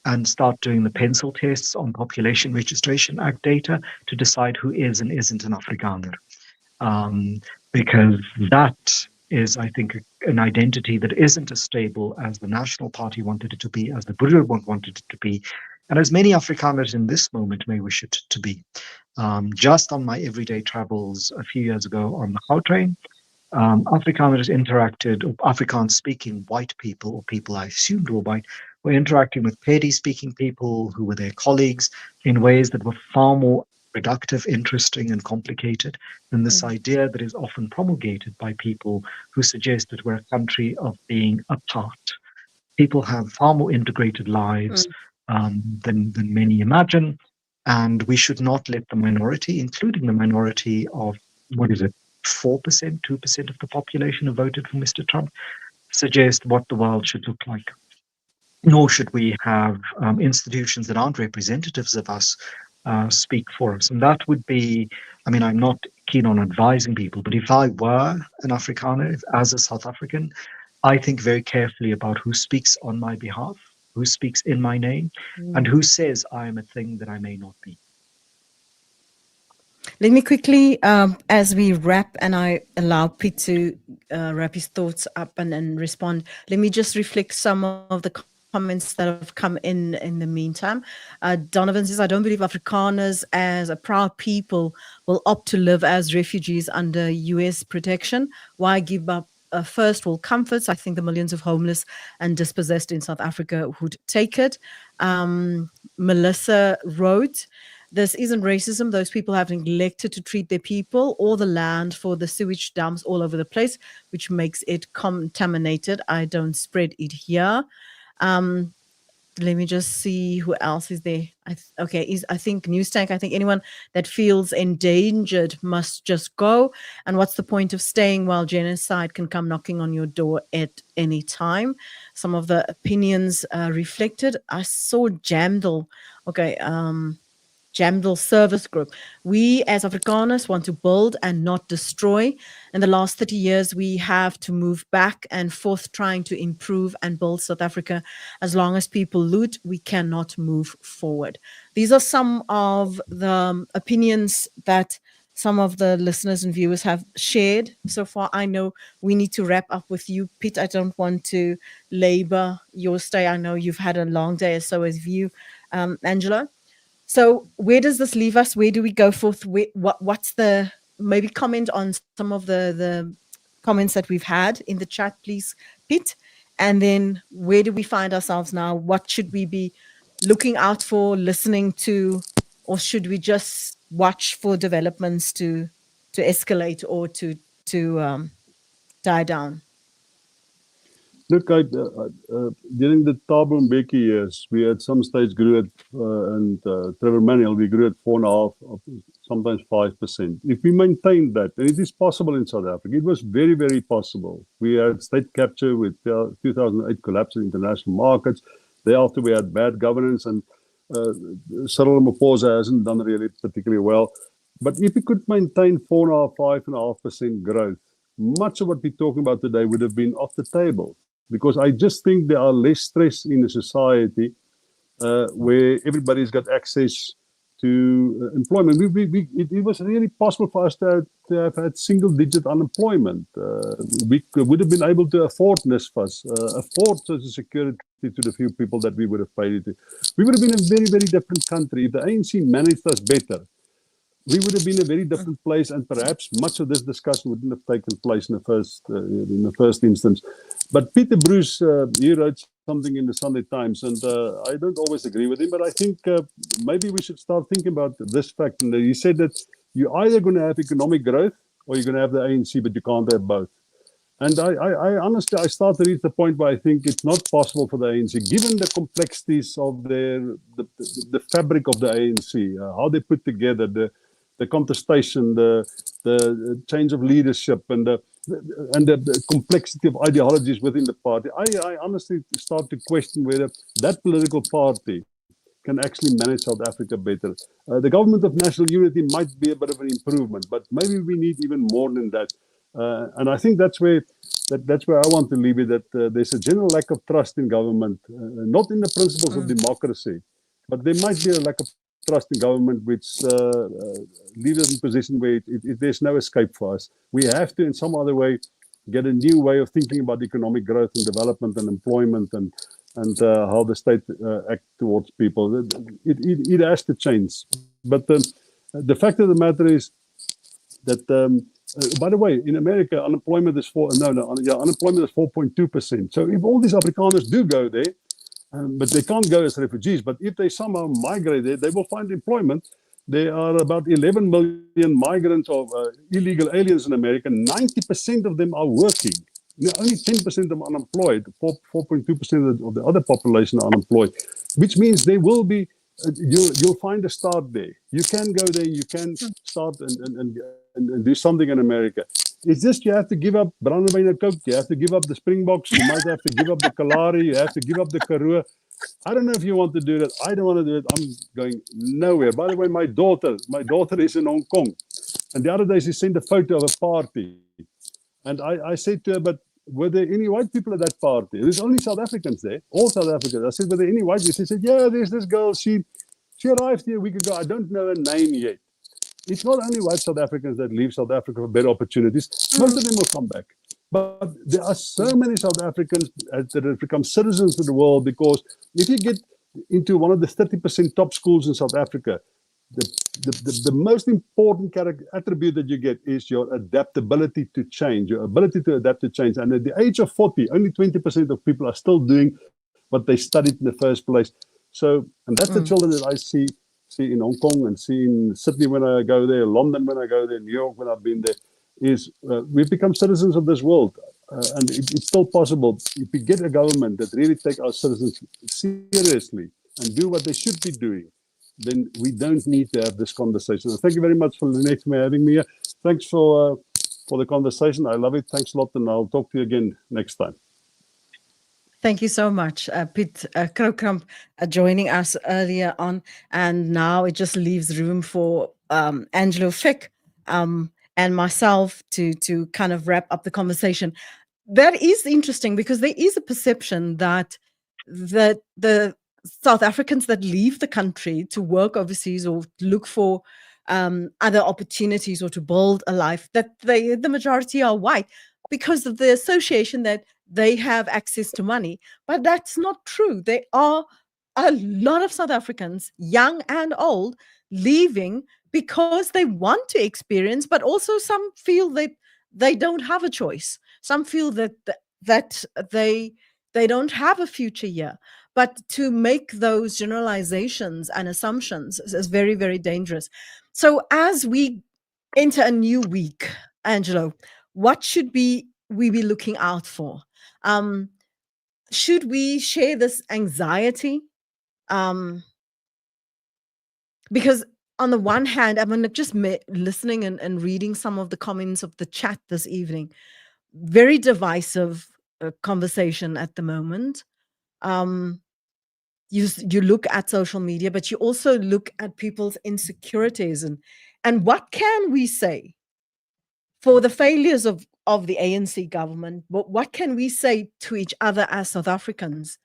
and start doing the pencil tests on Population Registration Act data to decide who is and isn't an Afrikaner? Because that is, I think, an identity that isn't as stable as the National Party wanted it to be, as the Broederbond wanted it to be, and as many Afrikaners in this moment may wish it to be. Just on my everyday travels a few years ago on the Gautrain, Afrikaners interacted, or Afrikaans-speaking white people, or people I assumed were white, were interacting with Pedi-speaking people who were their colleagues in ways that were far more productive, interesting, and complicated than this idea that is often promulgated by people who suggest that we're a country of being apart. People have far more integrated lives than many imagine, and we should not let the minority, including the minority of, 4%, 2% of the population who voted for Mr. Trump, suggest what the world should look like. Nor should we have institutions that aren't representatives of us speak for us. And that would be, I mean, I'm not keen on advising people, but if I were an Afrikaner, as a South African, I think very carefully about who speaks on my behalf, who speaks in my name, and who says I am a thing that I may not be. Let me quickly, as we wrap, and I allow Pete to wrap his thoughts up and respond, let me just reflect some of the comments that have come in the meantime. Donovan says, I don't believe Afrikaners as a proud people will opt to live as refugees under US protection. Why give up first world comforts? I think the millions of homeless and dispossessed in South Africa would take it. Melissa wrote, this isn't racism. Those people have neglected to treat their people or the land for the sewage dumps all over the place, which makes it contaminated. I don't spread it here. Let me just see who else is there. I think Newstank. I think anyone that feels endangered must just go. And what's the point of staying while genocide can come knocking on your door at any time? Some of the opinions reflected. I saw Jamdel. Jamdel Service Group. We as Afrikaners want to build and not destroy. In the last 30 years, we have to move back and forth trying to improve and build South Africa. As long as people loot, we cannot move forward. These are some of the opinions that some of the listeners and viewers have shared so far. I know we need to wrap up with you, Pete. I don't want to labor your stay. I know you've had a long day, so as you, Angela. So where does this leave us? Where do we go forth? What's the, maybe comment on some of the comments that we've had in the chat, please, Pete? And then where do we find ourselves now? What should we be looking out for, listening to, or should we just watch for developments to escalate or to die down? Look, during the Thabo Mbeki years, we at some stage grew at, and Trevor Manuel, we grew at 4.5%, sometimes 5%. If we maintained that, and it is possible in South Africa, it was very, very possible. We had state capture with 2008 collapse in international markets. Thereafter, we had bad governance, and Cyril Ramaphosa hasn't done really particularly well. But if we could maintain 4.5%, 5.5% growth, much of what we're talking about today would have been off the table. Because I just think there are less stress in a society where everybody's got access to employment. It was really possible for us to have had single-digit unemployment. We would have been able to afford NSFAS, afford Social Security to the few people that we would have paid it to. We would have been a very, very different country. If the ANC managed us better, we would have been in a very different place, and perhaps much of this discussion wouldn't have taken place in the first instance. But Peter Bruce, he wrote something in the Sunday Times, and I don't always agree with him, but I think maybe we should start thinking about this fact. And he said that you're either going to have economic growth or you're going to have the ANC, but you can't have both. And I honestly, I start to reach the point where I think it's not possible for the ANC, given the complexities of the fabric of the ANC, how they put together the contestation, the change of leadership, and the complexity of ideologies within the party. I honestly start to question whether that political party can actually manage South Africa better. The government of national unity might be a bit of an improvement, but maybe we need even more than that. And I think that's where I want to leave it. That there's a general lack of trust in government, not in the principles of democracy, but there might be a lack of trust in government, which leaves us in a position where there's no escape for us. We have to, in some other way, get a new way of thinking about economic growth and development and employment and how the state act towards people. It has to change. But the fact of the matter is that, by the way, in America, unemployment is 4.2%. So if all these Afrikaners do go there, but they can't go as refugees, but if they somehow migrate there, they will find employment. There are about 11 million migrants or illegal aliens in America. 90% of them are working. Only 10% of them are unemployed. 4.2% of the other population are unemployed, which means they will be. You'll find a start there. You can go there. You can start and do something in America. It's just you have to give up Brandewyn and Coke. You have to give up the Springboks. You might have to give up the Kalahari. You have to give up the Karoo. I don't know if you want to do that. I don't want to do it. I'm going nowhere. By the way, my daughter is in Hong Kong. And the other day she sent a photo of a party. And I said to her, but were there any white people at that party? There's only South Africans there, all South Africans. I said, were there any white people? She said, yeah, there's this girl. She arrived here a week ago. I don't know her name yet. It's not only white South Africans that leave South Africa for better opportunities. Most of them will come back. But there are so many South Africans that have become citizens of the world, because if you get into one of the 30% top schools in South Africa, the most important attribute that you get is your adaptability to change, your ability to adapt to change. And at the age of 40, only 20% of people are still doing what they studied in the first place. So, and that's the children that I see in Hong Kong and see in Sydney when I go there, London when I go there, New York when I've been there, is we've become citizens of this world. And it's still possible if we get a government that really take our citizens seriously and do what they should be doing, then we don't need to have this conversation. And thank you very much for Lynette for having me here. Thanks for the conversation. I love it. Thanks a lot, and I'll talk to you again next time. Thank you so much, Piet Kroukamp, joining us earlier on. And now it just leaves room for Angelo Fick and myself to kind of wrap up the conversation. That is interesting, because there is a perception that the South Africans that leave the country to work overseas or look for other opportunities or to build a life, that the majority are white because of the association that they have access to money. But that's not true. There are a lot of South Africans, young and old, leaving because they want to experience, but also some feel that they don't have a choice. Some feel that they don't have a future here. But to make those generalizations and assumptions is very, very dangerous. So as we enter a new week, Angelo, what should we be looking out for? Should we share this anxiety? Because on the one hand, I'm just listening and reading some of the comments of the chat this evening. Very divisive conversation at the moment. You look at social media, but you also look at people's insecurities and what can we say for the failures of the ANC government? What can we say to each other as South Africans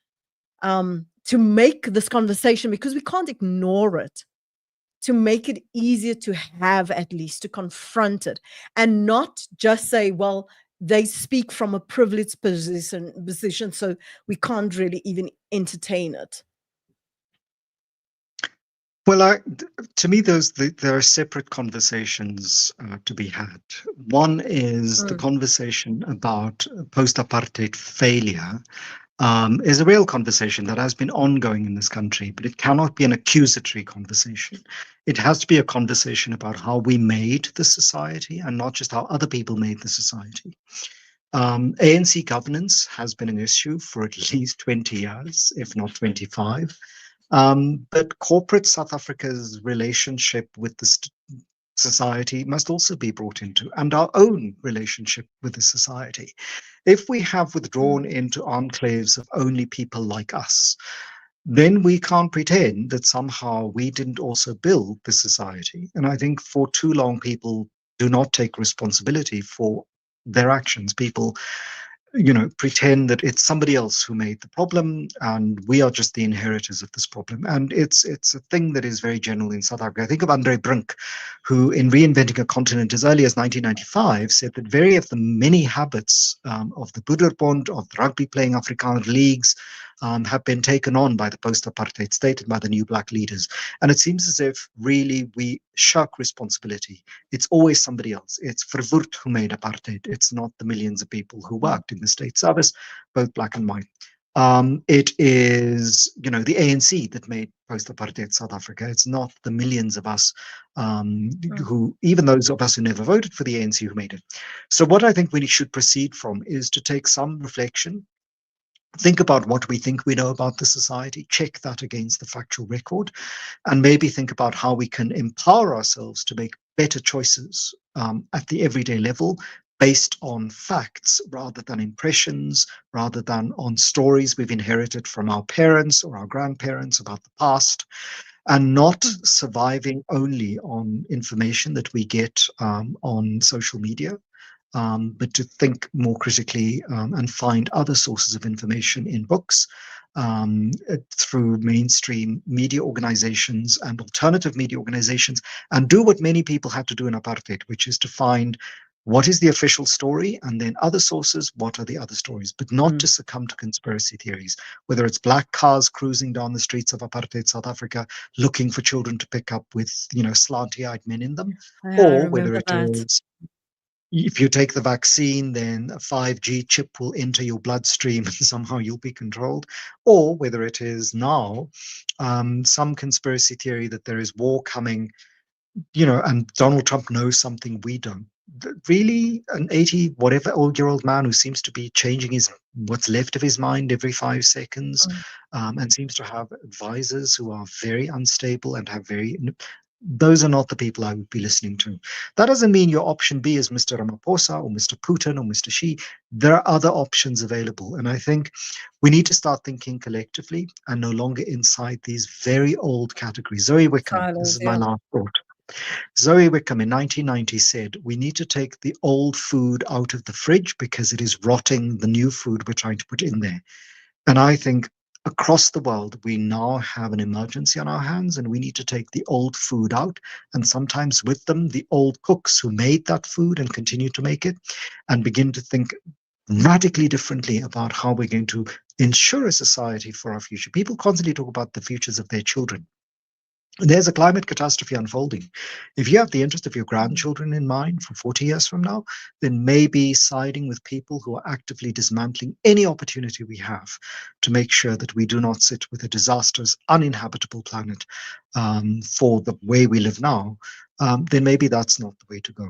to make this conversation, because we can't ignore it, to make it easier to have, at least to confront it, and not just say, well, they speak from a privileged position, so we can't really even entertain it. Well, to me, there are separate conversations to be had. One is the conversation about post-apartheid failure is a real conversation that has been ongoing in this country, but it cannot be an accusatory conversation. It has to be a conversation about how we made the society and not just how other people made the society. ANC governance has been an issue for at least 20 years, if not 25. But corporate South Africa's relationship with the society must also be brought into, and our own relationship with the society. If we have withdrawn into enclaves of only people like us, then we can't pretend that somehow we didn't also build the society. And I think for too long, people do not take responsibility for their actions. People, pretend that it's somebody else who made the problem and we are just the inheritors of this problem. And it's a thing that is very general in South Africa. I think of Andre Brink, who in Reinventing a Continent as early as 1995 said that very of the many habits of the Boederbond, of the rugby playing Afrikaner leagues, have been taken on by the post-apartheid state and by the new black leaders. And it seems as if really we shirk responsibility. It's always somebody else. It's Verwoerd who made apartheid. It's not the millions of people who worked in the state service, both black and white. It is, the ANC that made post-apartheid South Africa. It's not the millions of us who, even those of us who never voted for the ANC, who made it. So what I think we should proceed from is to take some reflection, think about what we think we know about the society, check that against the factual record, and maybe think about how we can empower ourselves to make better choices at the everyday level based on facts rather than impressions, rather than on stories we've inherited from our parents or our grandparents about the past, and not surviving only on information that we get on social media. But to think more critically and find other sources of information in books, through mainstream media organizations and alternative media organizations, and do what many people had to do in apartheid, which is to find what is the official story and then other sources, what are the other stories, but not to succumb to conspiracy theories, whether it's black cars cruising down the streets of apartheid South Africa looking for children to pick up with, slanty-eyed men in them, Yeah, I or whether remember it that. is if you take the vaccine, then a 5G chip will enter your bloodstream and somehow you'll be controlled. Or whether it is now some conspiracy theory that there is war coming, and Donald Trump knows something we don't. Really, an 80 whatever old year old man who seems to be changing what's left of his mind every 5 seconds, and seems to have advisors who are very unstable and have those are not the people I would be listening to. That doesn't mean your option B is Mr. Ramaphosa or Mr. Putin or Mr. Xi. There are other options available. And I think we need to start thinking collectively and no longer inside these very old categories. Zoe Wickham, this Silos, is my yeah. last thought. Zoe Wickham in 1990 said, we need to take the old food out of the fridge because it is rotting the new food we're trying to put in there. And I think across the world, we now have an emergency on our hands and we need to take the old food out, and sometimes with them, the old cooks who made that food and continue to make it, and begin to think radically differently about how we're going to ensure a society for our future. People constantly talk about the futures of their children. There's a climate catastrophe unfolding. If you have the interest of your grandchildren in mind for 40 years from now, then maybe siding with people who are actively dismantling any opportunity we have to make sure that we do not sit with a disastrous, uninhabitable planet for the way we live now, then maybe that's not the way to go.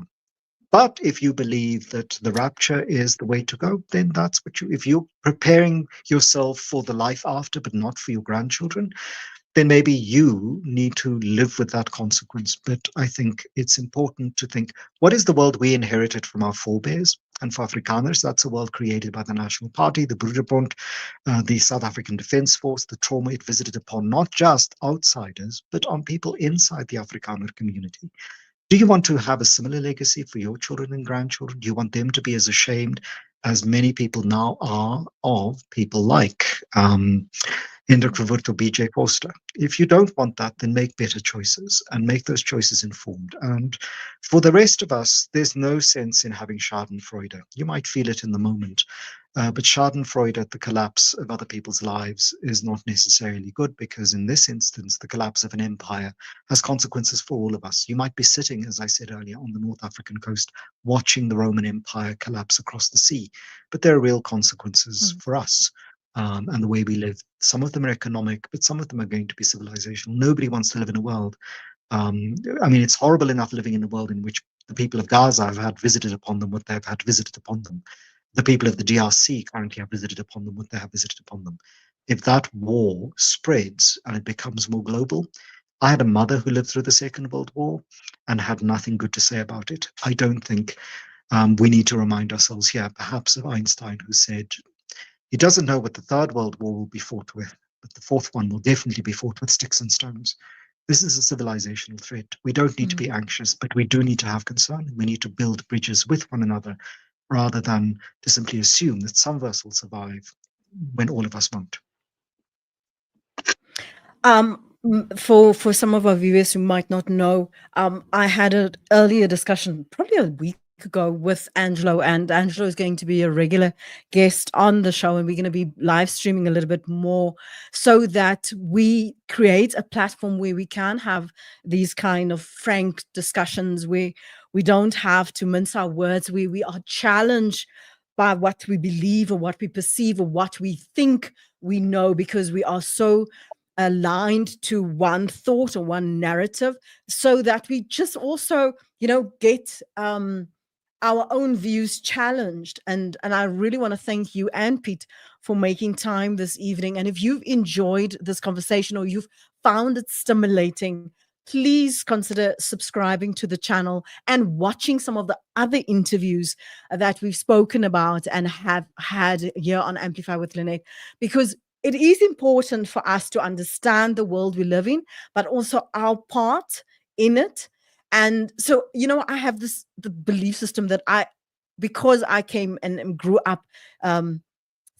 But if you believe that the rapture is the way to go, then that's what if you're preparing yourself for the life after, but not for your grandchildren, then maybe you need to live with that consequence. But I think it's important to think, what is the world we inherited from our forebears? And for Afrikaners, that's a world created by the National Party, the Broederbond, the South African Defence Force, the trauma it visited upon not just outsiders, but on people inside the Afrikaner community. Do you want to have a similar legacy for your children and grandchildren? Do you want them to be as ashamed as many people now are of people like Hendrik Verwoerd or BJ Foster? If you don't want that, then make better choices and make those choices informed. And for the rest of us, there's no sense in having Schadenfreude. You might feel it in the moment, but Schadenfreude at the collapse of other people's lives is not necessarily good, because in this instance, the collapse of an empire has consequences for all of us. You might be sitting, as I said earlier, on the North African coast, watching the Roman Empire collapse across the sea, but there are real consequences for us. and the way we live. Some of them are economic, but some of them are going to be civilizational. Nobody wants to live in a world. I mean, it's horrible enough living in a world in which the people of Gaza have had visited upon them what they've had visited upon them. The people of the DRC currently have visited upon them what they have visited upon them. If that war spreads and it becomes more global, I had a mother who lived through the Second World War and had nothing good to say about it. I don't think we need to remind ourselves here, perhaps of Einstein, who said he doesn't know what the Third World War will be fought with, but the fourth one will definitely be fought with sticks and stones. This is a civilizational threat. We don't need to be anxious, but we do need to have concern. We need to build bridges with one another rather than to simply assume that some of us will survive when all of us won't. For some of our viewers who might not know, I had an earlier discussion, probably a week ago, with Angelo, and Angelo is going to be a regular guest on the show, and we're going to be live streaming a little bit more so that we create a platform where we can have these kind of frank discussions where we don't have to mince our words, where we are challenged by what we believe or what we perceive or what we think we know, because we are so aligned to one thought or one narrative, so that we just also, get our own views challenged. And I really want to thank you and Pete for making time this evening. And if you've enjoyed this conversation or you've found it stimulating, please consider subscribing to the channel and watching some of the other interviews that we've spoken about and have had here on Amplify with Lynette, because it is important for us to understand the world we live in, but also our part in it. And so, I have the belief system that because I came and grew up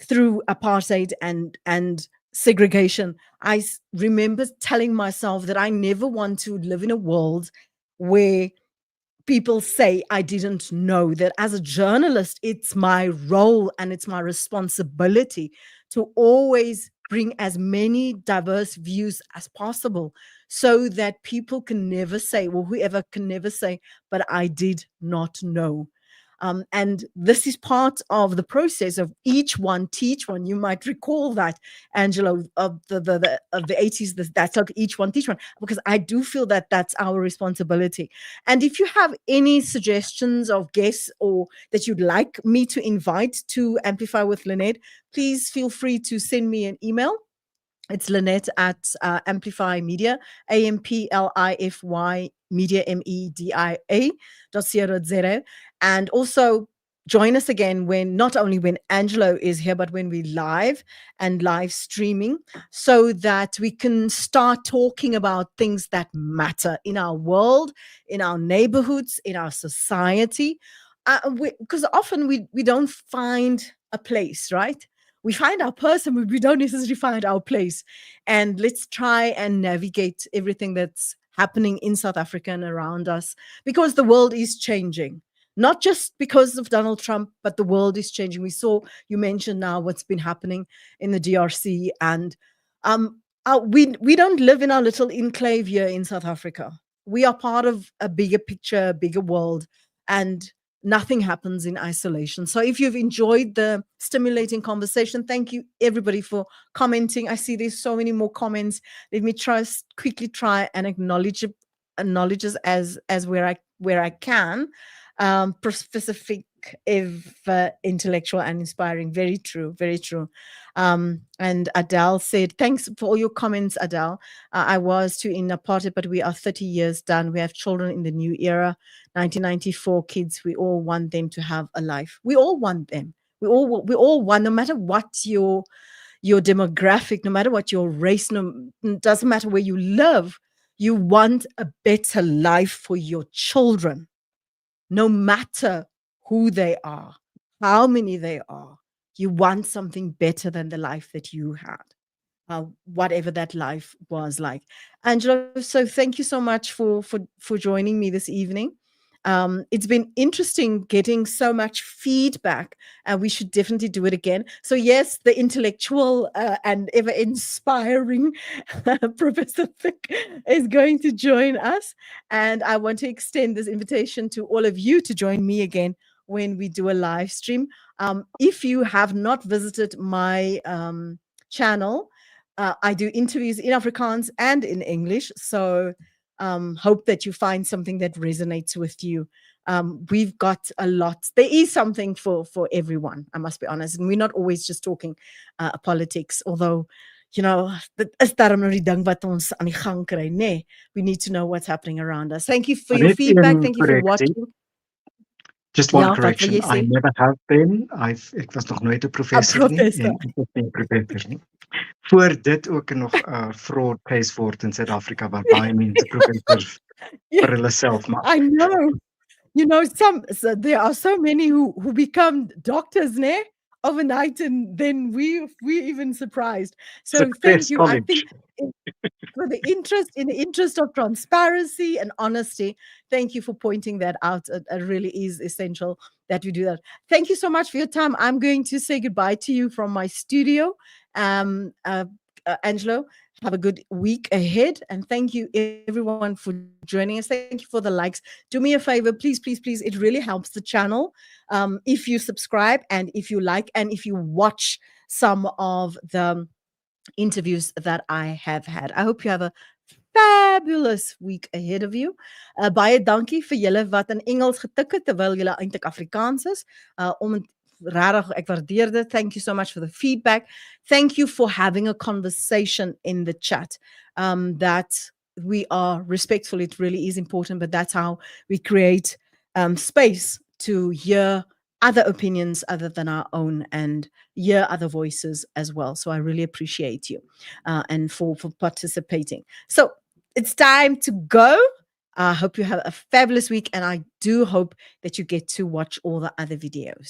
through apartheid and segregation, I remember telling myself that I never want to live in a world where people say I didn't know. That as a journalist, it's my role and it's my responsibility to always bring as many diverse views as possible, so that people can never say, or whoever can never say, but I did not know. And this is part of the process of each one teach one. You might recall that, Angelo, of the 80s. That's of each one teach one, because I do feel that that's our responsibility. And if you have any suggestions of guests or that you'd like me to invite to Amplify with Lynette, please feel free to send me an email. It's Lynette at Amplify Media, AMPLIFY Media, media.co.za. And also join us again not only when Angelo is here, but when we live streaming, so that we can start talking about things that matter in our world, in our neighborhoods, in our society. Because often we don't find a place, right? We find our person, but we don't necessarily find our place. And let's try and navigate everything that's happening in South Africa and around us, because the world is changing. Not just because of Donald Trump, but the world is changing. You mentioned now what's been happening in the DRC. And we don't live in our little enclave here in South Africa. We are part of a bigger picture, a bigger world. And nothing happens in isolation. So if you've enjoyed the stimulating conversation, thank you everybody for commenting. I see there's so many more comments. Let me quickly try and acknowledge as where I can. Specific, intellectual and inspiring. Very true, very true. And Adele said, thanks for all your comments, Adele. I was too in apartheid, but we are 30 years done. We have children in the new era. 1994 kids, we all want them to have a life. We all want them. We all want, no matter what your demographic, no matter what your race, doesn't matter where you live, you want a better life for your children. No matter who they are, how many they are, you want something better than the life that you had, whatever that life was like. Angelo, so thank you so much for joining me this evening. It's been interesting getting so much feedback, and we should definitely do it again. So yes, the intellectual and ever inspiring Professor Fick is going to join us, and I want to extend this invitation to all of you to join me again when we do a live stream. If you have not visited my channel, I do interviews in Afrikaans and in English. So hope that you find something that resonates with you. We've got a lot. There is something for everyone, I must be honest. And we're not always just talking politics, although, dit is daarom nou die ding wat ons aan die gang kry, nee. We need to know what's happening around us. Thank you for your feedback. Thank you for watching. Just one correction. I never have been. Ek was nog nooit 'n professor nie en ek is nie 'n professor nie. Voor dit ook nog 'n fraud case word in Suid-Afrika waar baie mense professors vir hulle self maak. I know. There are so many who become doctors, ne? Overnight, and then we're even surprised. So thank you. I think in the interest of transparency and honesty, thank you for pointing that out. It really is essential that we do that. Thank you so much for your time. I'm going to say goodbye to you from my studio. Angelo, have a good week ahead, and thank you everyone for joining us. Thank you for the likes. Do me a favor, please, it really helps the channel if you subscribe and if you like and if you watch some of the interviews that I have had. I hope you have a fabulous week ahead of you. Baie dankie vir julle wat in Engels getik het terwyl julle eintlik Afrikaans is. Rarig, ek waardeer dit. Thank you so much for the feedback. Thank you for having a conversation in the chat. That we are respectful. It really is important, but that's how we create space to hear other opinions other than our own and hear other voices as well. So I really appreciate you and for participating. So it's time to go. I hope you have a fabulous week, and I do hope that you get to watch all the other videos.